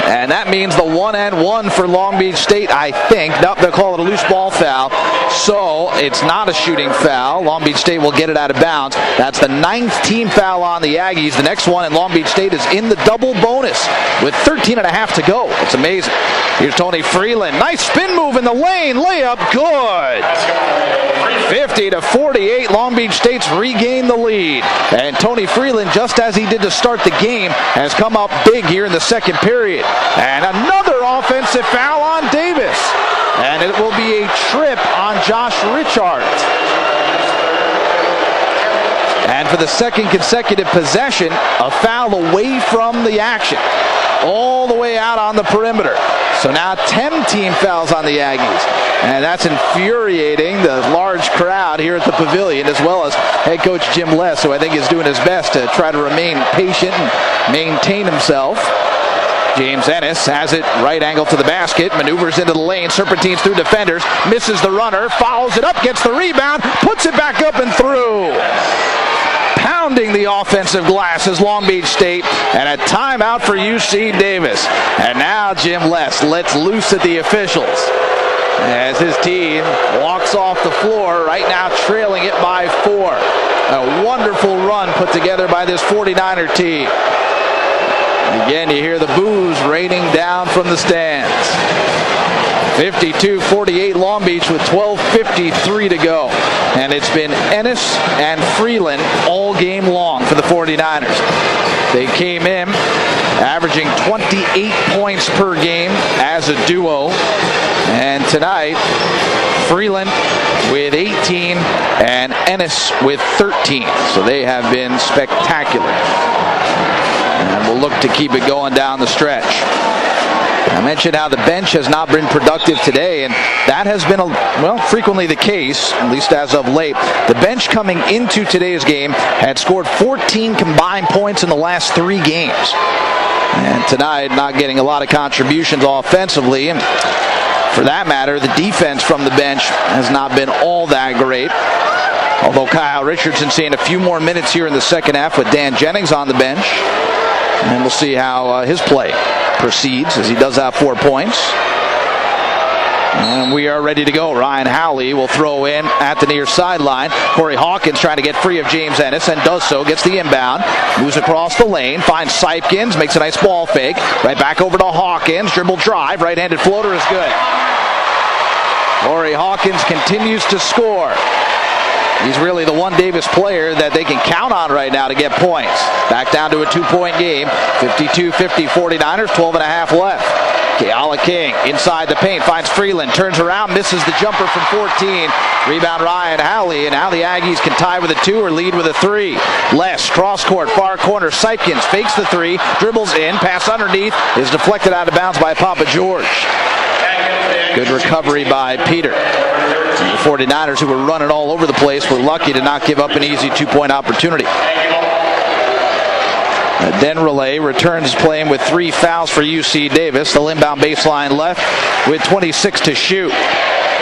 And that means the 1-and-1 for Long Beach State, I think. Nope, they'll call it a loose ball foul. So it's not a shooting foul. Long Beach State will get it out of bounds. That's the 9th team foul on the Aggies. The next one, and Long Beach State is in the double bonus with 13.5 to go. It's amazing. Here's Tony Freeland. Nice spin move in the lane. Layup, good. 50-48. Long Beach State's regained the lead. And Tony Freeland, just as he did to start the game, has come up big here in the second period. And another offensive foul on Davis. And it will be a trip on Josh Richard. And for the second consecutive possession, a foul away from the action. All the way out on the perimeter. So now 10 team fouls on the Aggies. And that's infuriating the large crowd here at the Pavilion, as well as head coach Jim Less, who I think is doing his best to try to remain patient and maintain himself. James Ennis has it right angle to the basket, maneuvers into the lane, serpentines through defenders, misses the runner, follows it up, gets the rebound, puts it back up and through. Pounding the offensive glass is Long Beach State, and a timeout for UC Davis. And now Jim Less lets loose at the officials as his team walks off the floor, right now trailing it by 4. A wonderful run put together by this 49er team. Again, you hear the boos raining down from the stands. 52-48 Long Beach with 12:53 to go. And it's been Ennis and Freeland all game long for the 49ers. They came in averaging 28 points per game as a duo. And tonight, Freeland with 18 and Ennis with 13. So they have been spectacular. And we'll look to keep it going down the stretch. I mentioned how the bench has not been productive today, and that has been, frequently the case, at least as of late. The bench coming into today's game had scored 14 combined points in the last 3 games. And tonight, not getting a lot of contributions offensively. And for that matter, the defense from the bench has not been all that great. Although Kyle Richardson seeing a few more minutes here in the second half with Dan Jennings on the bench. And we'll see how his play proceeds as he does have 4 points. And we are ready to go. Ryan Howley will throw in at the near sideline. Corey Hawkins trying to get free of James Ennis and does so. Gets the inbound. Moves across the lane. Finds Sipkins. Makes a nice ball fake. Right back over to Hawkins. Dribble drive. Right-handed floater is good. Corey Hawkins continues to score. He's really the one Davis player that they can count on right now to get points. Back down to a 2-point game. 52-50 49ers. 12 and a half left. Keala King inside the paint, finds Freeland, turns around, misses the jumper from 14. Rebound Ryan Howley, and now the Aggies can tie with a 2 or lead with a 3. Les, cross court, far corner, Sipkins fakes the 3, dribbles in, pass underneath, is deflected out of bounds by Papa George. Good recovery by Peter. The 49ers, who were running all over the place, were lucky to not give up an easy 2-point opportunity. Denrelay returns playing with 3 fouls for UC Davis. The inbound baseline left with 26 to shoot.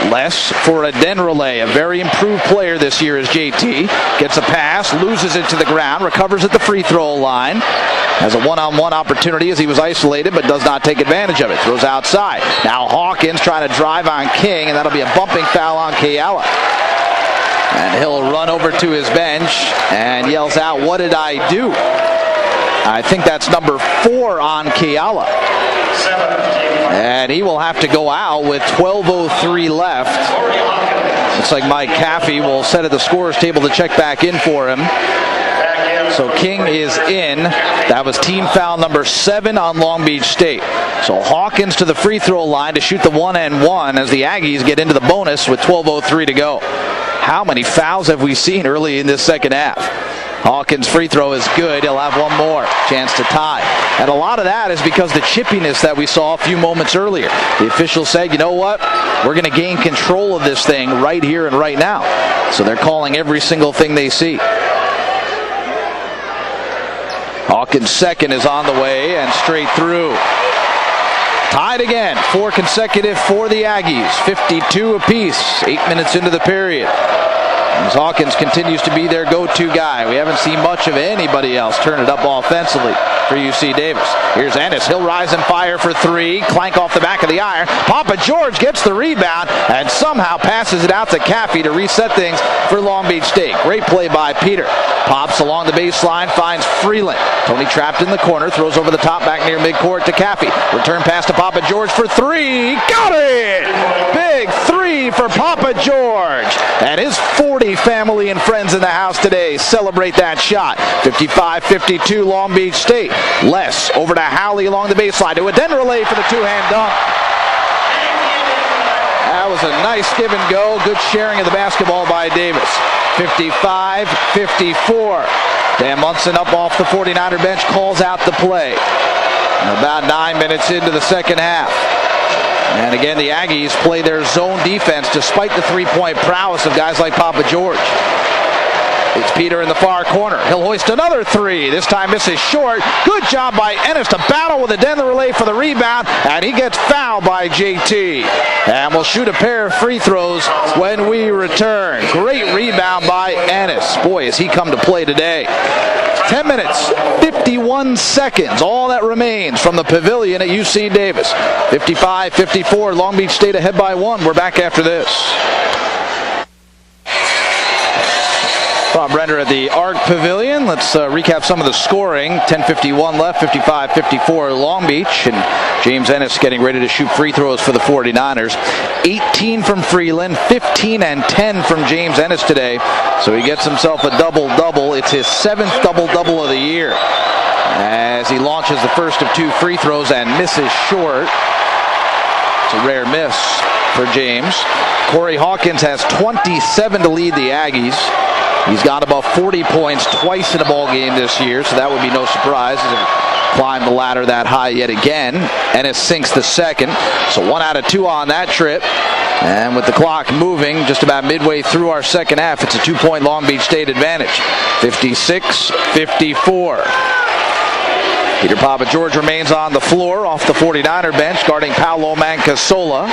Less for a Denrelay, a very improved player this year is JT. Gets a pass, loses it to the ground, recovers at the free throw line. Has a one-on-one opportunity as he was isolated, but does not take advantage of it. Throws outside. Now Hawkins trying to drive on King, and that'll be a bumping foul on Keala. And he'll run over to his bench and yells out, "What did I do?" I think that's number 4 on Keala. And he will have to go out with 12:03 left. Looks like Mike Caffey will set at the scorer's table to check back in for him. So King is in. That was team foul number 7 on Long Beach State. So Hawkins to the free throw line to shoot the 1-and-1 as the Aggies get into the bonus with 12:03 to go. How many fouls have we seen early in this second half? Hawkins' free throw is good. He'll have one more chance to tie. And a lot of that is because the chippiness that we saw a few moments earlier. The officials said, you know what? We're going to gain control of this thing right here and right now. So they're calling every single thing they see. Hawkins' second is on the way and straight through. Tied again. 4 consecutive for the Aggies. 52 apiece. 8 minutes into the period. As Hawkins continues to be their go-to guy. We haven't seen much of anybody else turn it up offensively for UC Davis. Here's Ennis. He'll rise and fire for 3. Clank off the back of the iron. Papa George gets the rebound and somehow passes it out to Caffey to reset things for Long Beach State. Great play by Peter. Pops along the baseline, finds Freeland. Tony trapped in the corner, throws over the top back near midcourt to Caffey. Return pass to Papa George for 3. Got it! Big 3 for Papa George. And his 40 family and friends in the house today celebrate that shot. 55-52 Long Beach State. Les over to Howley along the baseline to a Denrelay for the 2-hand dunk. That was a nice give and go. Good sharing of the basketball by Davis. 55-54. Dan Munson up off the 49er bench calls out the play. About 9 minutes into the second half. And again, the Aggies play their zone defense despite the 3-point prowess of guys like Papa George. It's Peter in the far corner. He'll hoist another 3. This time misses short. Good job by Ennis to battle with a Denrelay for the rebound. And he gets fouled by JT. And we'll shoot a pair of free throws when we return. Great rebound by Ennis. Boy, has he come to play today. 10 minutes, 51 seconds. All that remains from the pavilion at UC Davis. 55-54. Long Beach State ahead by 1. We're back after this. Brender at the Arc Pavilion. Let's recap some of the scoring. 10:51 left, 55-54 Long Beach. And James Ennis getting ready to shoot free throws for the 49ers. 18 from Freeland, 15 and 10 from James Ennis today. So he gets himself a double-double. It's his 7th double-double of the year. As he launches the first of 2 free throws and misses short. It's a rare miss for James. Corey Hawkins has 27 to lead the Aggies. He's got about 40 points twice in a ball game this year, so that would be no surprise. He's climbed the ladder that high yet again. Ennis sinks the second, so 1 out of 2 on that trip. And with the clock moving just about midway through our second half, it's a 2-point Long Beach State advantage. 56-54. Peter Papa George remains on the floor off the 49er bench, guarding Paolo Mancasola.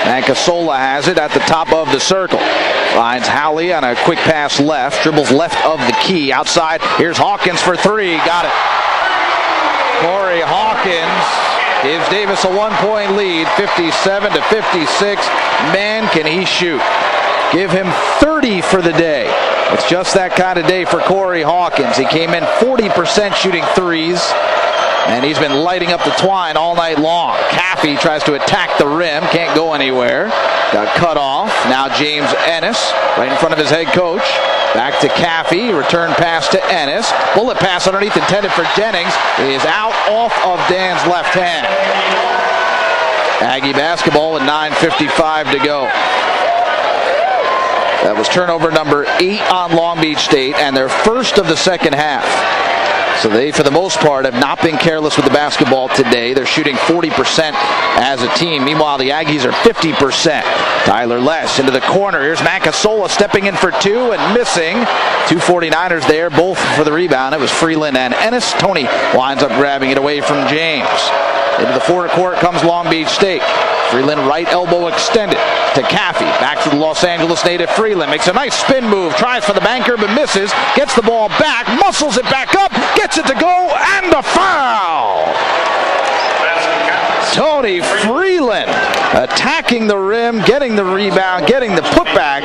Mancasola has it at the top of the circle. Finds Howley on a quick pass left. Dribbles left of the key. Outside, here's Hawkins for 3. Got it. Corey Hawkins gives Davis a 1-point lead, 57-56. Man, can he shoot. Give him 30 for the day. It's just that kind of day for Corey Hawkins. He came in 40% shooting threes, and he's been lighting up the twine all night long. Caffey tries to attack the rim, can't go anywhere. Got cut off. Now James Ennis, right in front of his head coach. Back to Caffey, return pass to Ennis. Bullet pass underneath intended for Jennings. It is out off of Dan's left hand. Aggie basketball with 9:55 to go. That was turnover number 8 on Long Beach State, and their first of the second half. So they, for the most part, have not been careless with the basketball today. They're shooting 40% as a team. Meanwhile, the Aggies are 50%. Tyler Less into the corner. Here's Macasola stepping in for 2 and missing. 2 49ers there, both for the rebound. It was Freeland and Ennis. Tony winds up grabbing it away from James. Into the forecourt comes Long Beach State. Freeland right elbow extended to Caffey. Back to the Los Angeles native Freeland. Makes a nice spin move. Tries for the banker but misses. Gets the ball back. Muscles it back up. Gets it to go. And a foul. Tony Freeland attacking the rim, getting the rebound, getting the putback,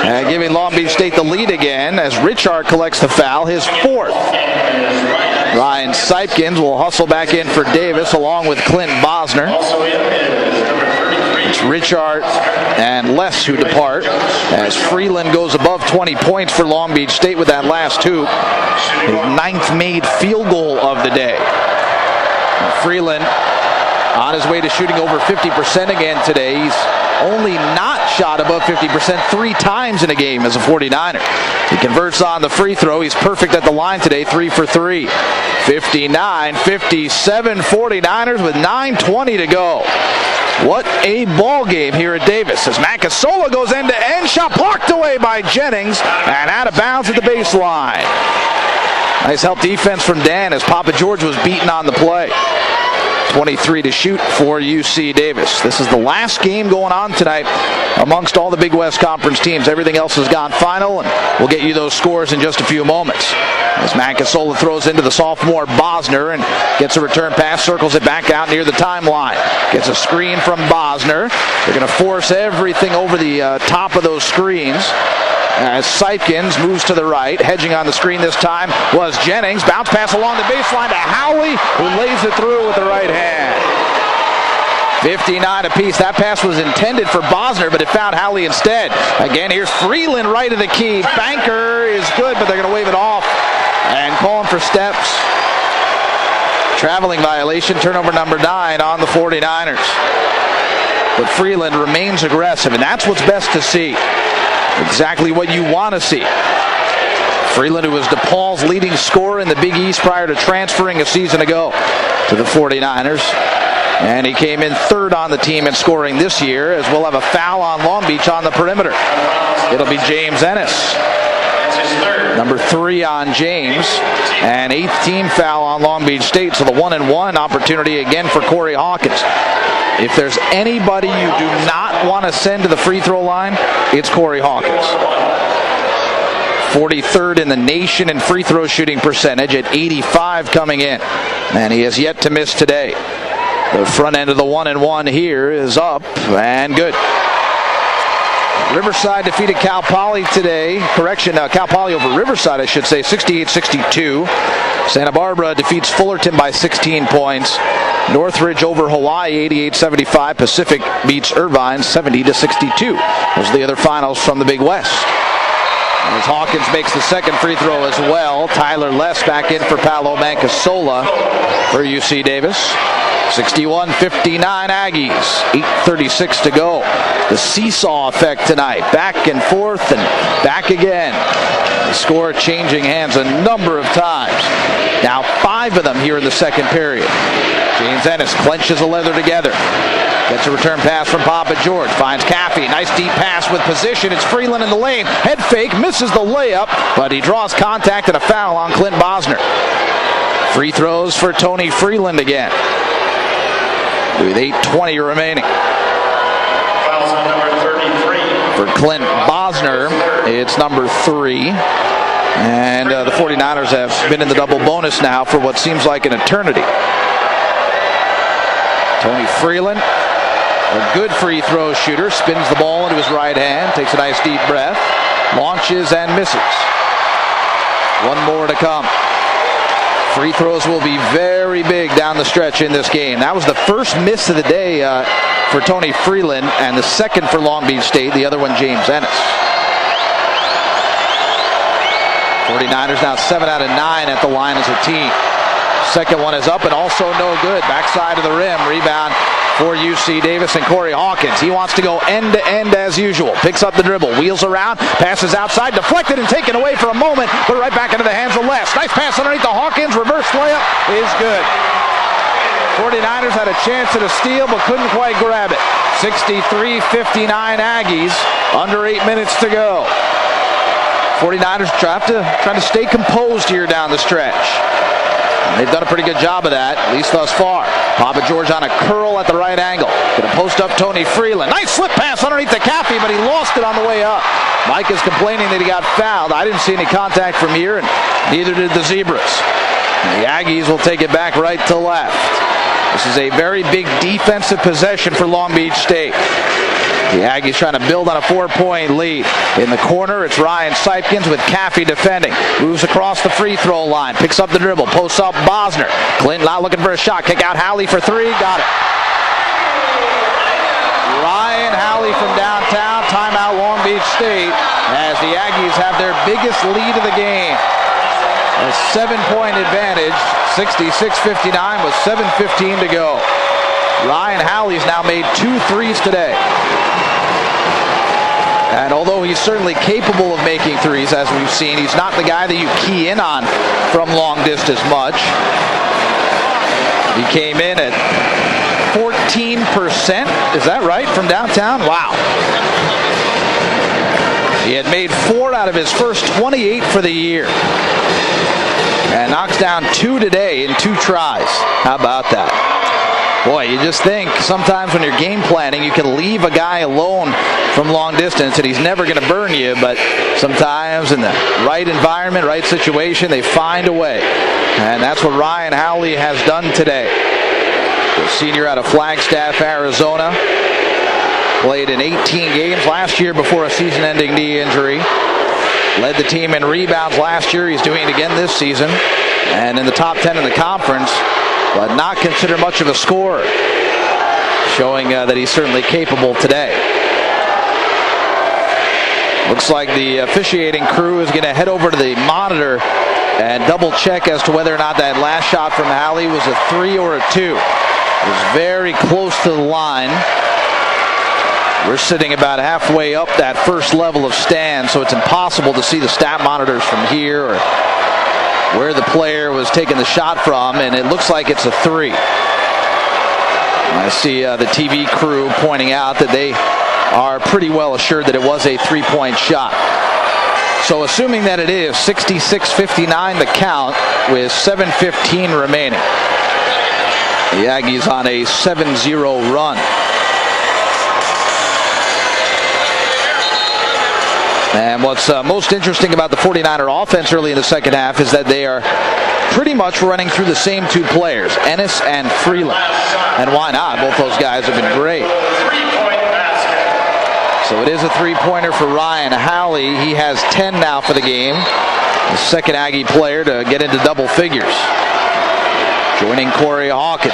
and giving Long Beach State the lead again as Richard collects the foul, his 4th. Ryan Sipkins will hustle back in for Davis along with Clint Bosner. It's Richard and Less who depart as Freeland goes above 20 points for Long Beach State with that last hoop. His 9th made field goal of the day. Freeland on his way to shooting over 50% again today. He's only not shot above 50% 3 times in a game as a 49er. He converts on the free throw. He's perfect at the line today, 3 for 3. 59-57 49ers with 9:20 to go. What a ball game here at Davis as Macasola goes end to end. Shot blocked away by Jennings and out of bounds at the baseline. Nice help defense from Dan as Papa George was beaten on the play. 23 to shoot for UC Davis. This is the last game going on tonight amongst all the Big West Conference teams. Everything else has gone final, and we'll get you those scores in just a few moments. As Macasola throws into the sophomore Bosner and gets a return pass, circles it back out near the timeline. Gets a screen from Bosner. They're going to force everything over the top of those screens. As Sipkins moves to the right, hedging on the screen this time was Jennings. Bounce pass along the baseline to Howley, who lays it through with the right hand. 59 apiece. That pass was intended for Bosner, but it found Howley instead. Again, here's Freeland right of the key. Banker is good, but they're going to wave it off and call him for steps. Traveling violation, turnover number 9 on the 49ers. But Freeland remains aggressive, and that's what's best to see. Exactly what you want to see. Freeland, who was DePaul's leading scorer in the Big East prior to transferring a season ago to the 49ers. And he came in 3rd on the team in scoring this year, as we'll have a foul on Long Beach on the perimeter. It'll be James Ennis. Number 3 on James. And 8th team foul on Long Beach State. So the 1-and-1 opportunity again for Corey Hawkins. If there's anybody you do not want to send to the free throw line, it's Corey Hawkins. 43rd in the nation in free throw shooting percentage at 85 coming in. And he has yet to miss today. The front end of the 1-and-1 here is up and good. Riverside defeated Cal Poly today. Cal Poly over Riverside, I should say, 68-62. Santa Barbara defeats Fullerton by 16 points. Northridge over Hawaii, 88-75. Pacific beats Irvine, 70-62. Those are the other finals from the Big West. As Hawkins makes the second free throw as well. Tyler Less back in for Paolo Macasola for UC Davis. 61-59 Aggies, 8:36 to go. The seesaw effect tonight, back and forth and back again. The score changing hands a number of times. Now 5 of them here in the second period. James Ennis clenches the leather together. Gets a return pass from Papa George. Finds Caffey. Nice deep pass with position. It's Freeland in the lane. Head fake. Misses the layup. But he draws contact and a foul on Clint Bosner. Free throws for Tony Freeland again. With 8:20 remaining. Fouls on number 33. For Clint Bosner, it's number 3. And the 49ers have been in the double bonus now for what seems like an eternity. Tony Freeland, a good free throw shooter, spins the ball into his right hand, takes a nice deep breath, launches and misses. One more to come. Free throws will be very big down the stretch in this game. That was the first miss of the day for Tony Freeland, and the second for Long Beach State, the other one James Ennis. 49ers now 7 out of 9 at the line as a team. Second one is up and also no good. Backside of the rim. Rebound for UC Davis and Corey Hawkins. He wants to go end to end as usual. Picks up the dribble. Wheels around. Passes outside. Deflected and taken away for a moment. But right back into the hands of Les. Nice pass underneath to Hawkins. Reverse layup is good. 49ers had a chance at a steal but couldn't quite grab it. 63-59 Aggies. Under 8 minutes to go. 49ers trying to stay composed here down the stretch. They've done a pretty good job of that, at least thus far. Papa George on a curl at the right angle. Going to post up Tony Freeland. Nice slip pass underneath the Caffey, but he lost it on the way up. Mike is complaining that he got fouled. I didn't see any contact from here, and neither did the Zebras. And the Aggies will take it back right to left. This is a very big defensive possession for Long Beach State. The Aggies trying to build on a 4-point lead. In the corner, it's Ryan Sipkins with Caffey defending. Moves across the free throw line. Picks up the dribble. Posts up Bosner. Clinton not looking for a shot. Kick out Howley for three. Got it. Ryan Howley from downtown. Timeout Long Beach State as the Aggies have their biggest lead of the game. A 7-point advantage. 66-59 with 7:15 to go. Ryan Howley's now made 2 threes today. And although he's certainly capable of making threes, as we've seen, he's not the guy that you key in on from long distance much. He came in at 14%, is that right, from downtown? Wow. He had made 4 out of his first 28 for the year. And knocks down 2 today in 2 tries. How about that? Boy, you just think sometimes when you're game planning, you can leave a guy alone from long distance and he's never going to burn you, but sometimes in the right environment, right situation, they find a way. And that's what Ryan Howley has done today. The senior out of Flagstaff, Arizona. Played in 18 games last year before a season-ending knee injury. Led the team in rebounds last year. He's doing it again this season. And in the top 10 in the conference, but not considered much of a scorer, showing that he's certainly capable today. Looks like the officiating crew is going to head over to the monitor and double check as to whether or not that last shot from Howley was a 3 or a 2. It was very close to the line. We're sitting about halfway up that first level of stand, so it's impossible to see the stat monitors from here or where the player was taking the shot from, and it looks like it's a 3. I see the TV crew pointing out that they are pretty well assured that it was a 3-point shot. So assuming that it is, 66-59 the count with 7:15 remaining. The Aggies on a 7-0 run. And what's most interesting about the 49er offense early in the second half is that they are pretty much running through the same 2 players, Ennis and Freeland. And why not? Both those guys have been great. So it is a 3-pointer for Ryan Howley. He has 10 now for the game. The second Aggie player to get into double figures. Joining Corey Hawkins.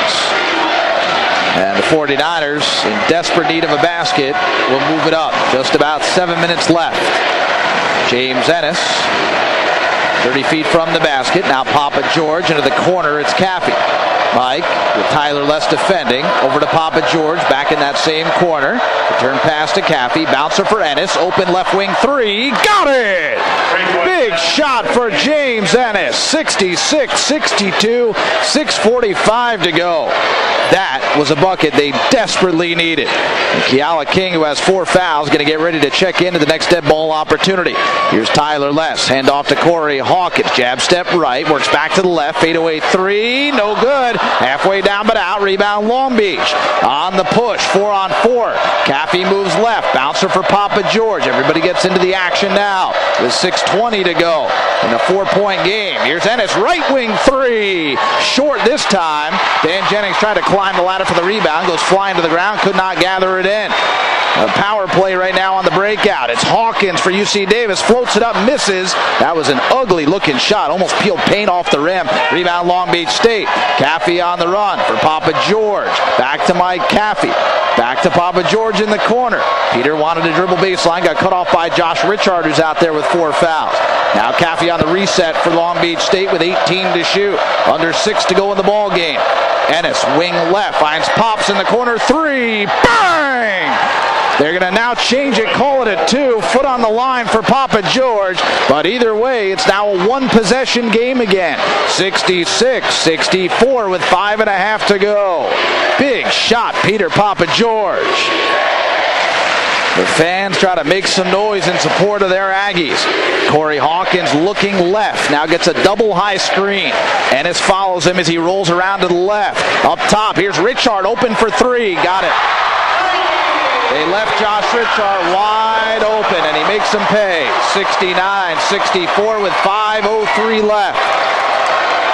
And the 49ers, in desperate need of a basket, will move it up. Just about 7 minutes left. James Ennis, 30 feet from the basket. Now Papa George into the corner. It's Caffey. Mike with Tyler Less defending. Over to Papa George, back in that same corner. Return pass to Caffey. Bouncer for Ennis. Open left wing 3. Got it! Big shot for James Ennis. 66-62. 6:45 to go. That was a bucket they desperately needed. And Keala King, who has 4 fouls, going to get ready to check into the next dead ball opportunity. Here's Tyler Less. Hand off to Corey Hawkins. Jab step right. Works back to the left. Fadeaway 3. No good. Halfway down but out. Rebound Long Beach. On the push. 4-on-4. Caffey moves left. Bouncer for Papa George. Everybody gets into the action now. with 6:20 to go in a 4-point game. Here's Ennis, right wing three. Short this time. Dan Jennings tried to climb the ladder for the rebound. Goes flying to the ground. Could not gather it in. A power play right now on the breakout. It's Hawkins for UC Davis. Floats it up, misses. That was an ugly looking shot. Almost peeled paint off the rim. Rebound Long Beach State. Caffey on the run for Papa George. Back to Mike Caffey. Back to Papa George in the corner. Peter wanted to dribble baseline. Got cut off by Josh Richard, who's out there with 4 fouls. Now Caffey on the reset for Long Beach State with 18 to shoot. Under 6 to go in the ball game. Ennis, wing left, finds Pops in the corner. 3. Bang! They're going to now change it, call it a 2. Foot on the line for Papa George. But either way, it's now a 1-possession game again. 66-64 with 5.5 to go. Big shot, Peter Papa George. The fans try to make some noise in support of their Aggies. Corey Hawkins looking left. Now gets a double high screen. Ennis follows him as he rolls around to the left. Up top, here's Richard open for 3. Got it. They left Josh Richard wide open, and he makes them pay. 69-64 with 5:03 left.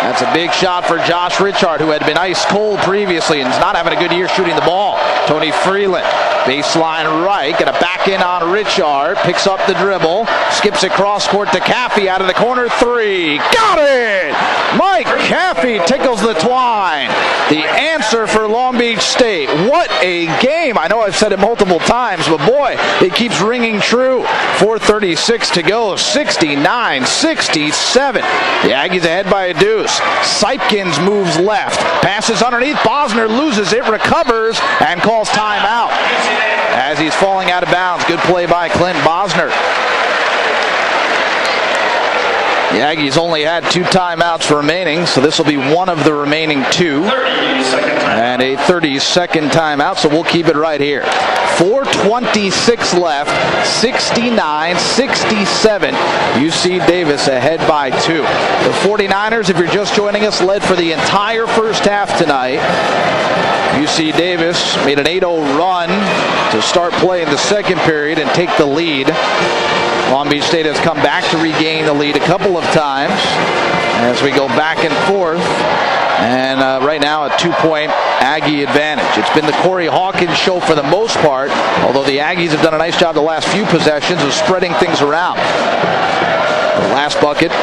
That's a big shot for Josh Richard, who had been ice cold previously and is not having a good year shooting the ball. Tony Freeland, baseline right, gonna back in on Richard, picks up the dribble, skips it cross court to Caffey out of the corner. 3. Got it! Mike Caffey tickles the twine. The answer for Long Beach State. What a game. I know I've said it multiple times, but boy, it keeps ringing true. 4:36 to go, 69-67. The Aggies ahead by a deuce. Sipkins moves left, passes underneath, Bosner loses it, recovers, and calls timeout as he's falling out of bounds. Good play by Clint Bosner. The Aggies only had 2 timeouts remaining, so this will be one of the remaining 2. And a 30-second timeout, so we'll keep it right here. 4:26 left, 69-67. UC Davis ahead by 2. The 49ers, if you're just joining us, led for the entire first half tonight. UC Davis made an 8-0 run to start play in the second period and take the lead. Long Beach State has come back to regain the lead a couple of times as we go back and forth. And right now a 2-point Aggie advantage. It's been the Corey Hawkins show for the most part, although the Aggies have done a nice job the last few possessions of spreading things around. The last bucket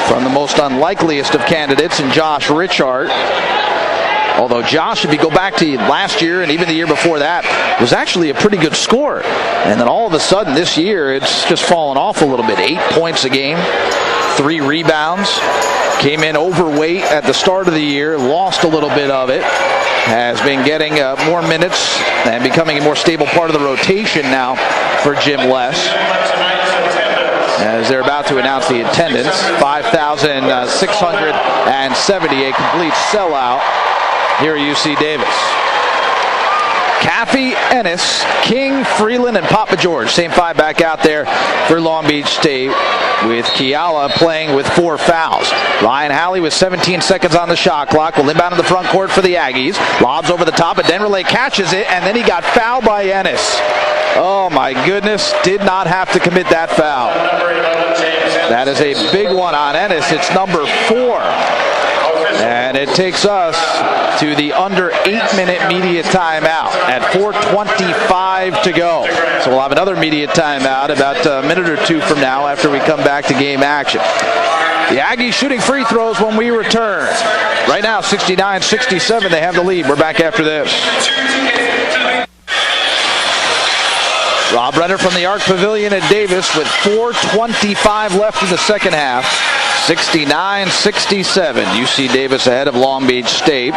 from the most unlikeliest of candidates in Josh Richard. Although Josh, if you go back to last year and even the year before that, was actually a pretty good scorer. And then all of a sudden this year, it's just fallen off a little bit. 8 points a game, 3 rebounds. Came in overweight at the start of the year, lost a little bit of it. Has been getting more minutes and becoming a more stable part of the rotation now for Jim Les. As they're about to announce the attendance, 5,670, a complete sellout here at UC Davis. Caffey, Ennis, King, Freeland, and Papa George. Same 5 back out there for Long Beach State, with Kiala playing with 4 fouls. Ryan Halley with 17 seconds on the shot clock will inbound to the front court for the Aggies. Lobs over the top, but Denverley catches it, and then he got fouled by Ennis. Oh my goodness, did not have to commit that foul. That is a big one on Ennis. It's number 4. And it takes us to the under 8-minute media timeout at 4:25 to go. So we'll have another media timeout about a minute or 2 from now after we come back to game action. The Aggies shooting free throws when we return. Right now, 69-67, they have the lead. We're back after this. Rob Brender from the Arc Pavilion at Davis with 4:25 left in the second half. 69-67. UC Davis ahead of Long Beach State.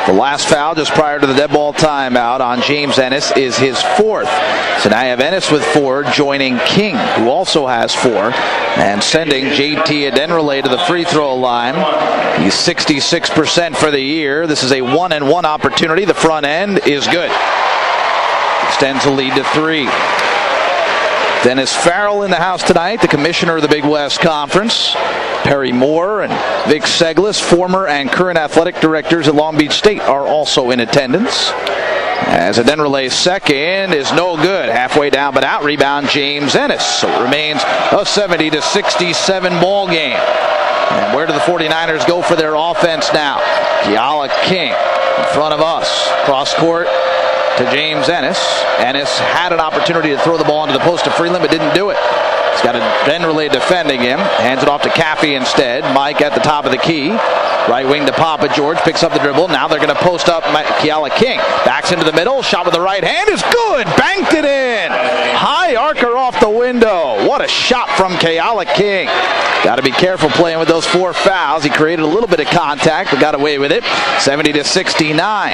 The last foul just prior to the dead ball timeout on James Ennis is his 4th. So now you have Ennis with 4, joining King, who also has 4, and sending JT Adenrelay to the free throw line. He's 66% for the year. This is a 1-and-1 opportunity. The front end is good. Extends the lead to 3. Dennis Farrell in the house tonight, the commissioner of the Big West Conference. Perry Moore and Vic Seglis, former and current athletic directors at Long Beach State, are also in attendance. As a Den Relay second is no good. Halfway down but out. Rebound James Ennis. So it remains a 70-67 ball game. And where do the 49ers go for their offense now? Keala King in front of us. Cross court to James Ennis. Ennis had an opportunity to throw the ball into the post to Freeland but didn't do it. He's got a Den Relay defending him. Hands it off to Caffey instead. Mike at the top of the key. Right wing to Papa George. Picks up the dribble. Now they're going to post up Keala King. Backs into the middle. Shot with the right hand is good. Banked it in. High arcer off the window. What a shot from Keala King. Got to be careful playing with those 4 fouls. He created a little bit of contact but got away with it. 70-69.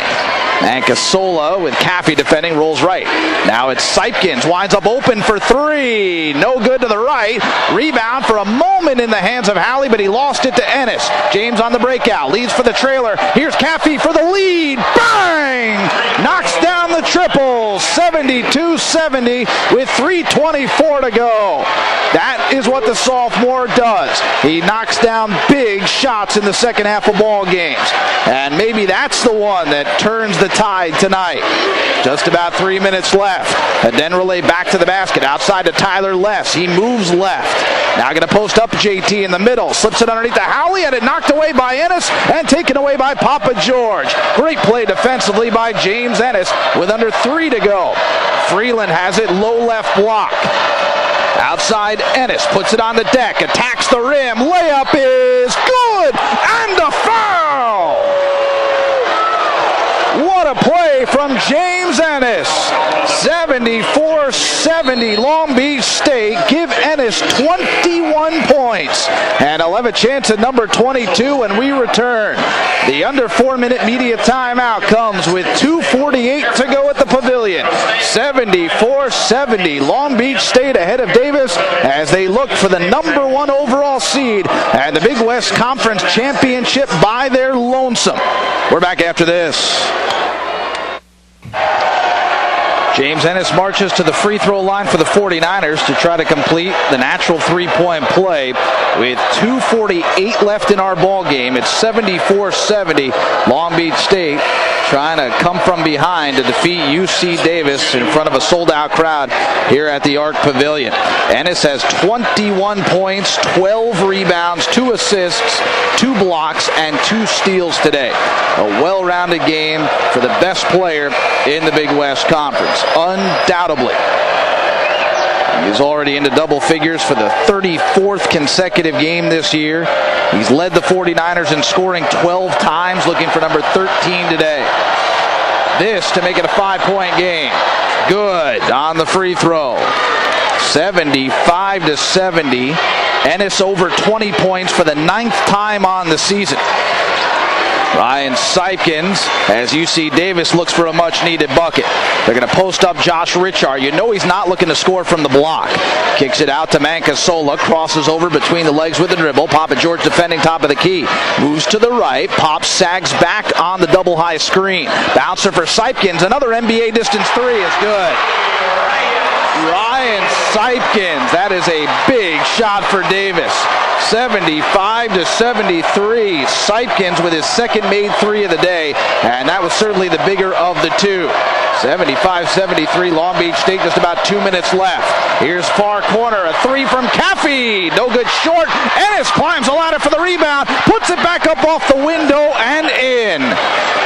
Mancasola with Caffey defending. Rolls right. Now it's Sipkins. Winds up open for 3. No good to the right. Rebound for a moment in the hands of Halley, but he lost it to Ennis. James on the breakout. Leads for the trailer. Here's Caffey for the lead. Bang! Knocks down the triple. 72-70 with 3:24 to go. That is what the sophomore does. He knocks down big shots in the second half of ball games. And maybe that's the one that turns the tide tonight. Just about 3 minutes left. A Den Relay back to the basket. Outside to Tyler Less. He moves left. Now going to post up JT in the middle. Slips it underneath to Howley, and it knocked away by Ennis and taken away by Papa George. Great play defensively by James Ennis with under 3 to go. Freeland has it, low left block. Outside Ennis puts it on the deck, attacks the rim. Layup is good, and a foul. What a play from James Ennis. 74-70 Long Beach State. Give Ennis 21 points. And I'll have a chance at number 22 when we return. The under 4-minute media timeout comes with 2:48 to go at the Pavilion. 74-70 Long Beach State ahead of Davis as they look for the number 1 overall seed and the Big West Conference Championship by their lonesome. We're back after this. James Ennis marches to the free throw line for the 49ers to try to complete the natural 3-point play with 2:48 left in our ball game. It's 74-70 Long Beach State trying to come from behind to defeat UC Davis in front of a sold-out crowd here at the Arc Pavilion. Ennis has 21 points, 12 rebounds, 2 assists, 2 blocks, and 2 steals today. A well-rounded game for the best player in the Big West Conference. Undoubtedly. He's already into double figures for the 34th consecutive game this year. He's led the 49ers in scoring 12 times, looking for number 13 today. This to make it a 5-point game. Good on the free throw. 75-70. Ennis over 20 points for the 9th time on the season. Ryan Sipkins, as UC Davis looks for a much-needed bucket. They're going to post up Josh Richard. You know he's not looking to score from the block. Kicks it out to Mancasola. Crosses over between the legs with the dribble. Papa George defending top of the key. Moves to the right. Pops, sags back on the double-high screen. Bouncer for Sipkins. Another NBA distance 3 is good. Ryan Sipkins. That is a big shot for Davis. 75-73. Sipkins with his second made 3 of the day, and that was certainly the bigger of the 2. 75-73 Long Beach State, just about 2 minutes left. Here's far corner, a 3 from Caffey. No good short. Ennis climbs the ladder for the rebound, puts it back up off the window and in.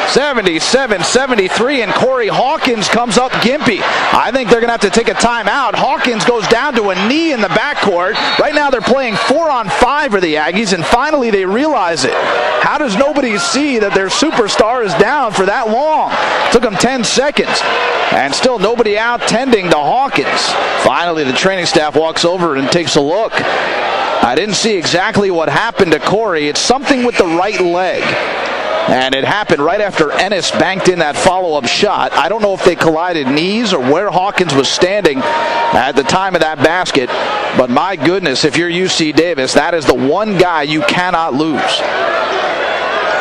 77-73, and Corey Hawkins comes up gimpy. I think they're going to have to take a timeout. Hawkins goes down to a knee in the backcourt. Right now they're playing 4-on-5 for the Aggies, and finally they realize it. How does nobody see that their superstar is down for that long? Took them 10 seconds, and still nobody out tending to Hawkins. Finally the training staff walks over and takes a look. I didn't see exactly what happened to Corey. It's something with the right leg. And it happened right after Ennis banked in that follow-up shot. I don't know if they collided knees or where Hawkins was standing at the time of that basket. But my goodness, if you're UC Davis, that is the one guy you cannot lose.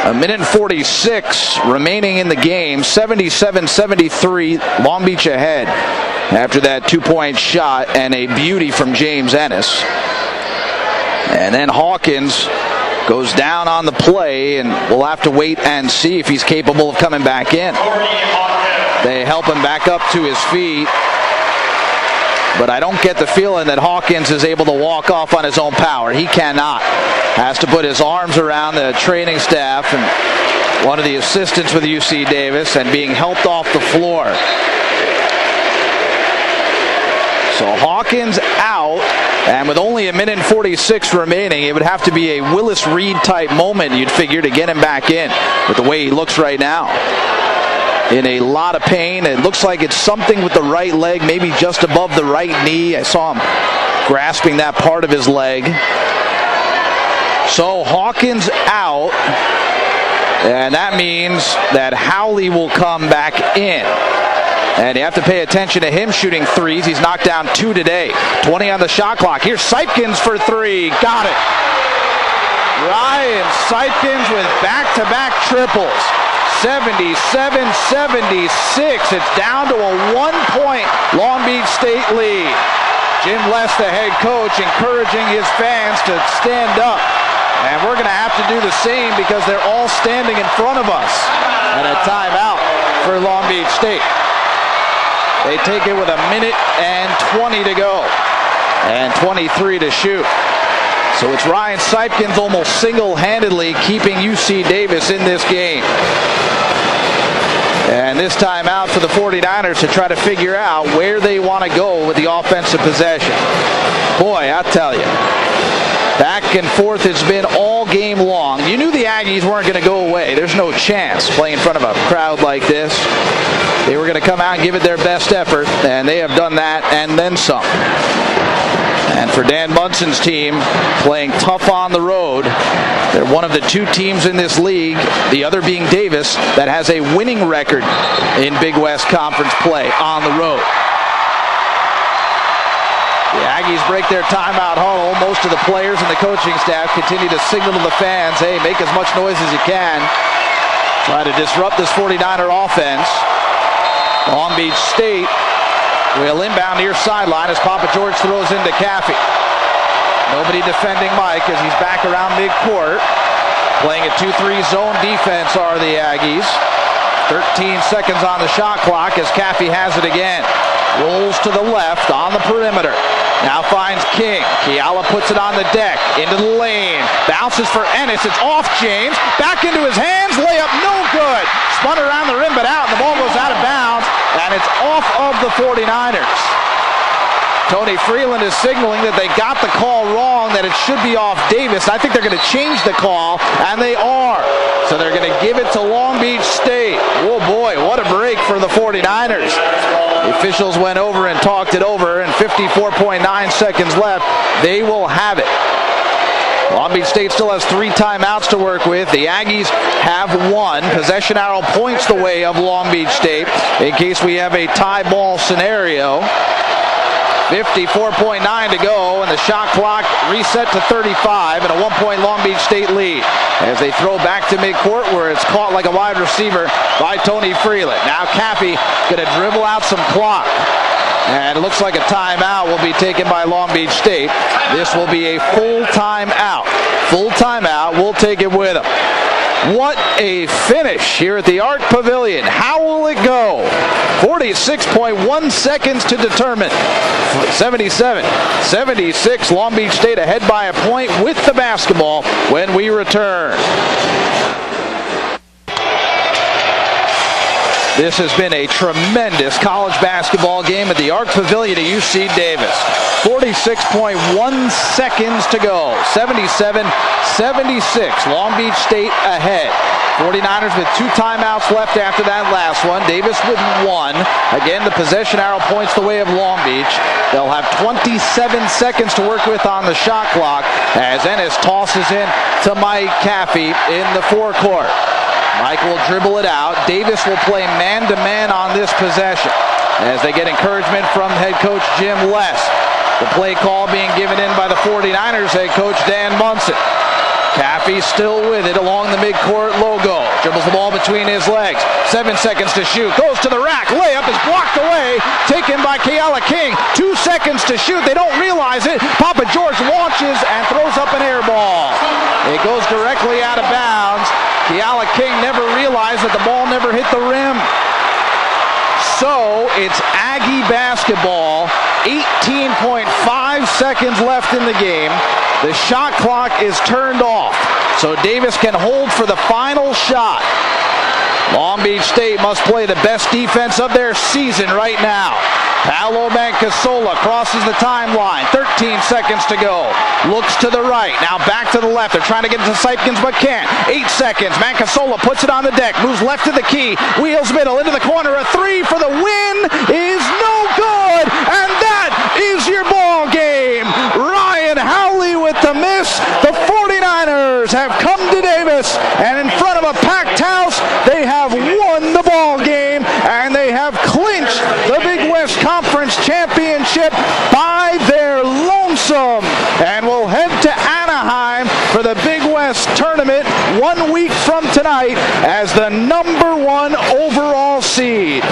1:46 remaining in the game. 77-73, Long Beach ahead after that 2-point shot and a beauty from James Ennis. And then Hawkins goes down on the play, and we'll have to wait and see if he's capable of coming back in. They help him back up to his feet. But I don't get the feeling that Hawkins is able to walk off on his own power. He cannot. Has to put his arms around the training staff and one of the assistants with UC Davis and being helped off the floor. So Hawkins out, and with only 1:46 remaining, it would have to be a Willis Reed type moment, you'd figure, to get him back in with the way he looks right now. In a lot of pain. It looks like it's something with the right leg, maybe just above the right knee. I saw him grasping that part of his leg. So Hawkins out, and that means that Howley will come back in. And you have to pay attention to him shooting threes. He's knocked down 2 today. 20 on the shot clock. Here's Sipkins for 3. Got it. Ryan Sipkins with back-to-back triples. 77-76. It's down to a 1-point Long Beach State lead. Jim Les, the head coach, encouraging his fans to stand up. And we're going to have to do the same because they're all standing in front of us. And a timeout for Long Beach State. They take it with 1:20 to go. And 23 to shoot. So it's Ryan Sipkins almost single-handedly keeping UC Davis in this game. And this time out for the 49ers to try to figure out where they want to go with the offensive possession. Boy, I tell you, back and forth it's been all game long. You knew the Aggies weren't going to go away. There's no chance playing in front of a crowd like this. They were going to come out and give it their best effort, and they have done that and then some. And for Dan Munson's team, playing tough on the road, they're one of the 2 teams in this league, the other being Davis, that has a winning record in Big West Conference play on the road. The Aggies break their timeout huddle. Most of the players and the coaching staff continue to signal to the fans, hey, make as much noise as you can. Try to disrupt this 49er offense. Long Beach State will inbound near sideline as Papa George throws into Caffey. Nobody defending Mike as he's back around midcourt. Playing a 2-3 zone defense are the Aggies. 13 seconds on the shot clock as Caffey has it again. Rolls to the left on the perimeter. Now finds King. Kiala puts it on the deck. Into the lane. Bounces for Ennis. It's off James. Back into his hands. Layup no good. Spun around the rim but out. And the ball goes out of bounds. And it's off of the 49ers. Tony Freeland is signaling that they got the call wrong, that it should be off Davis. I think they're going to change the call, and they are. So they're going to give it to Long Beach State. Oh boy, what a break for the 49ers. The officials went over and talked it over, and 54.9 seconds left. They will have it. Long Beach State still has 3 timeouts to work with. The Aggies have 1. Possession arrow points the way of Long Beach State in case we have a tie ball scenario. 54.9 to go, and the shot clock reset to 35, and a 1-point Long Beach State lead as they throw back to midcourt where it's caught like a wide receiver by Tony Freeland. Now Caffey going to dribble out some clock, and it looks like a timeout will be taken by Long Beach State. This will be a full timeout. Full timeout. We'll take it with them. What a finish here at the Art Pavilion. How will it go? 46.1 seconds to determine. 77-76. Long Beach State ahead by a point with the basketball when we return. This has been a tremendous college basketball game at the Art Pavilion at UC Davis. 46.1 seconds to go. 77-76. Long Beach State ahead. 49ers with 2 timeouts left after that last one. Davis with 1. Again, the possession arrow points the way of Long Beach. They'll have 27 seconds to work with on the shot clock as Ennis tosses in to Mike Caffey in the forecourt. Mike will dribble it out. Davis will play man-to-man on this possession as they get encouragement from head coach Jim Les. The play call being given in by the 49ers head coach Dan Munson. Caffey still with it along the midcourt logo. Dribbles the ball between his legs. 7 seconds to shoot. Goes to the rack. Layup is blocked away. Taken by Kiala King. 2 seconds to shoot. They don't realize it. Papa George launches and throws up an air ball. It goes directly out of bounds. Kiala King never realized that the ball never hit the rim. basketball. 18.5 seconds left in the game. The shot clock is turned off, so Davis can hold for the final shot. Long Beach State must play the best defense of their season right now. Paolo Mancasola crosses the timeline. 13 seconds to go. Looks to the right. Now back to the left. They're trying to get into Sipkins but can't. 8 seconds. Mancasola puts it on the deck. Moves left to the key. Wheels middle into the corner. A three for the win is no good. And that is your ball game. Ryan Howley with the miss. The 49ers have come to Davis, and in front of a packed house, they have won the ball game, and they have clinched the Big West Conference Championship by their lonesome. And we'll head to Anaheim for the Big West Tournament 1 week from tonight as the #1 overall seed.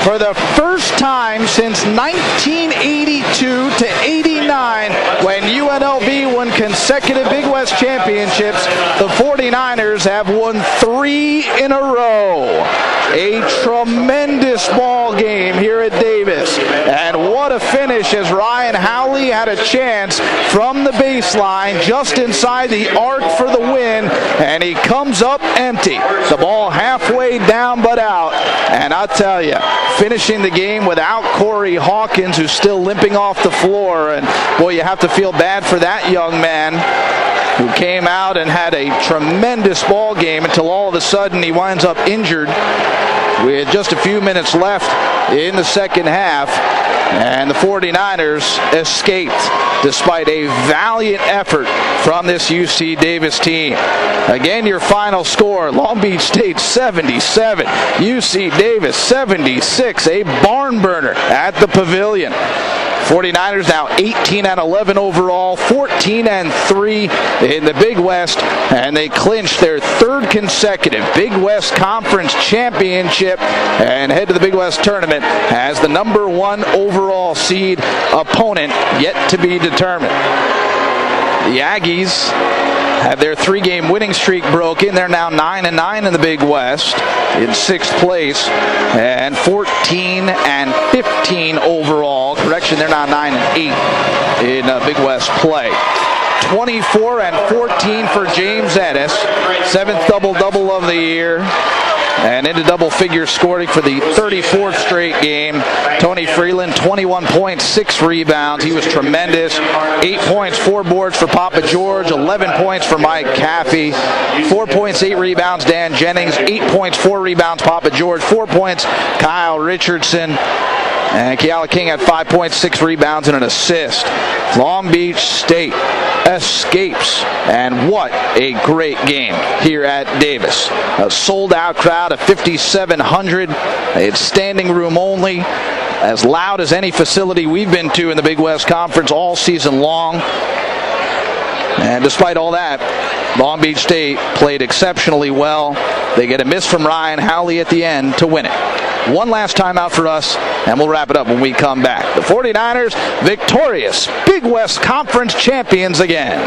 For the first time since 1982 to 89, when UNLV won consecutive Big West championships, the 49ers have won 3 in a row. A tremendous ball game here at Davis. And what a finish, as Ryan Howley had a chance from the baseline just inside the arc for the win, and he comes up empty. The ball halfway down but out. And I'll tell you, finishing the game without Corey Hawkins, who's still limping off the floor, and boy, you have to feel bad for that young man who came out and had a tremendous ball game until all of a sudden he winds up injured with just a few minutes left in the second half, and the 49ers escaped despite a valiant effort from this UC Davis team. Again, your final score: Long Beach State 77, UC Davis 76, a barn burner at the Pavilion. 49ers now 18-11 overall, 14-3 in the Big West, and they clinched their 3rd consecutive Big West Conference Championship and head to the Big West Tournament as the #1 overall seed. Opponent yet to be determined. The Aggies have their 3-game winning streak broken. They're now 9-9 in the Big West, in 6th place, and 14-15 overall. Correction, they're now 9-8 in Big West play. 24-14 for James Ennis, 7th double-double of the year, and into double figure scoring for the 34th straight game. Tony Freeland, 21 points, 6 rebounds. He was tremendous. 8 points, 4 boards for Papa George, 11 points for Mike Caffey, 4 points, 8 rebounds, Dan Jennings, 8 points, 4 rebounds, Papa George, 4 points, Kyle Richardson. And Keala King had 5 points, 6 rebounds, and an assist. Long Beach State escapes, and what a great game here at Davis. A sold-out crowd of 5,700. It's standing room only, as loud as any facility we've been to in the Big West Conference all season long. And despite all that, Long Beach State played exceptionally well. They get a miss from Ryan Howley at the end to win it. One last time out for us, and we'll wrap it up when we come back. The 49ers victorious, Big West Conference champions again.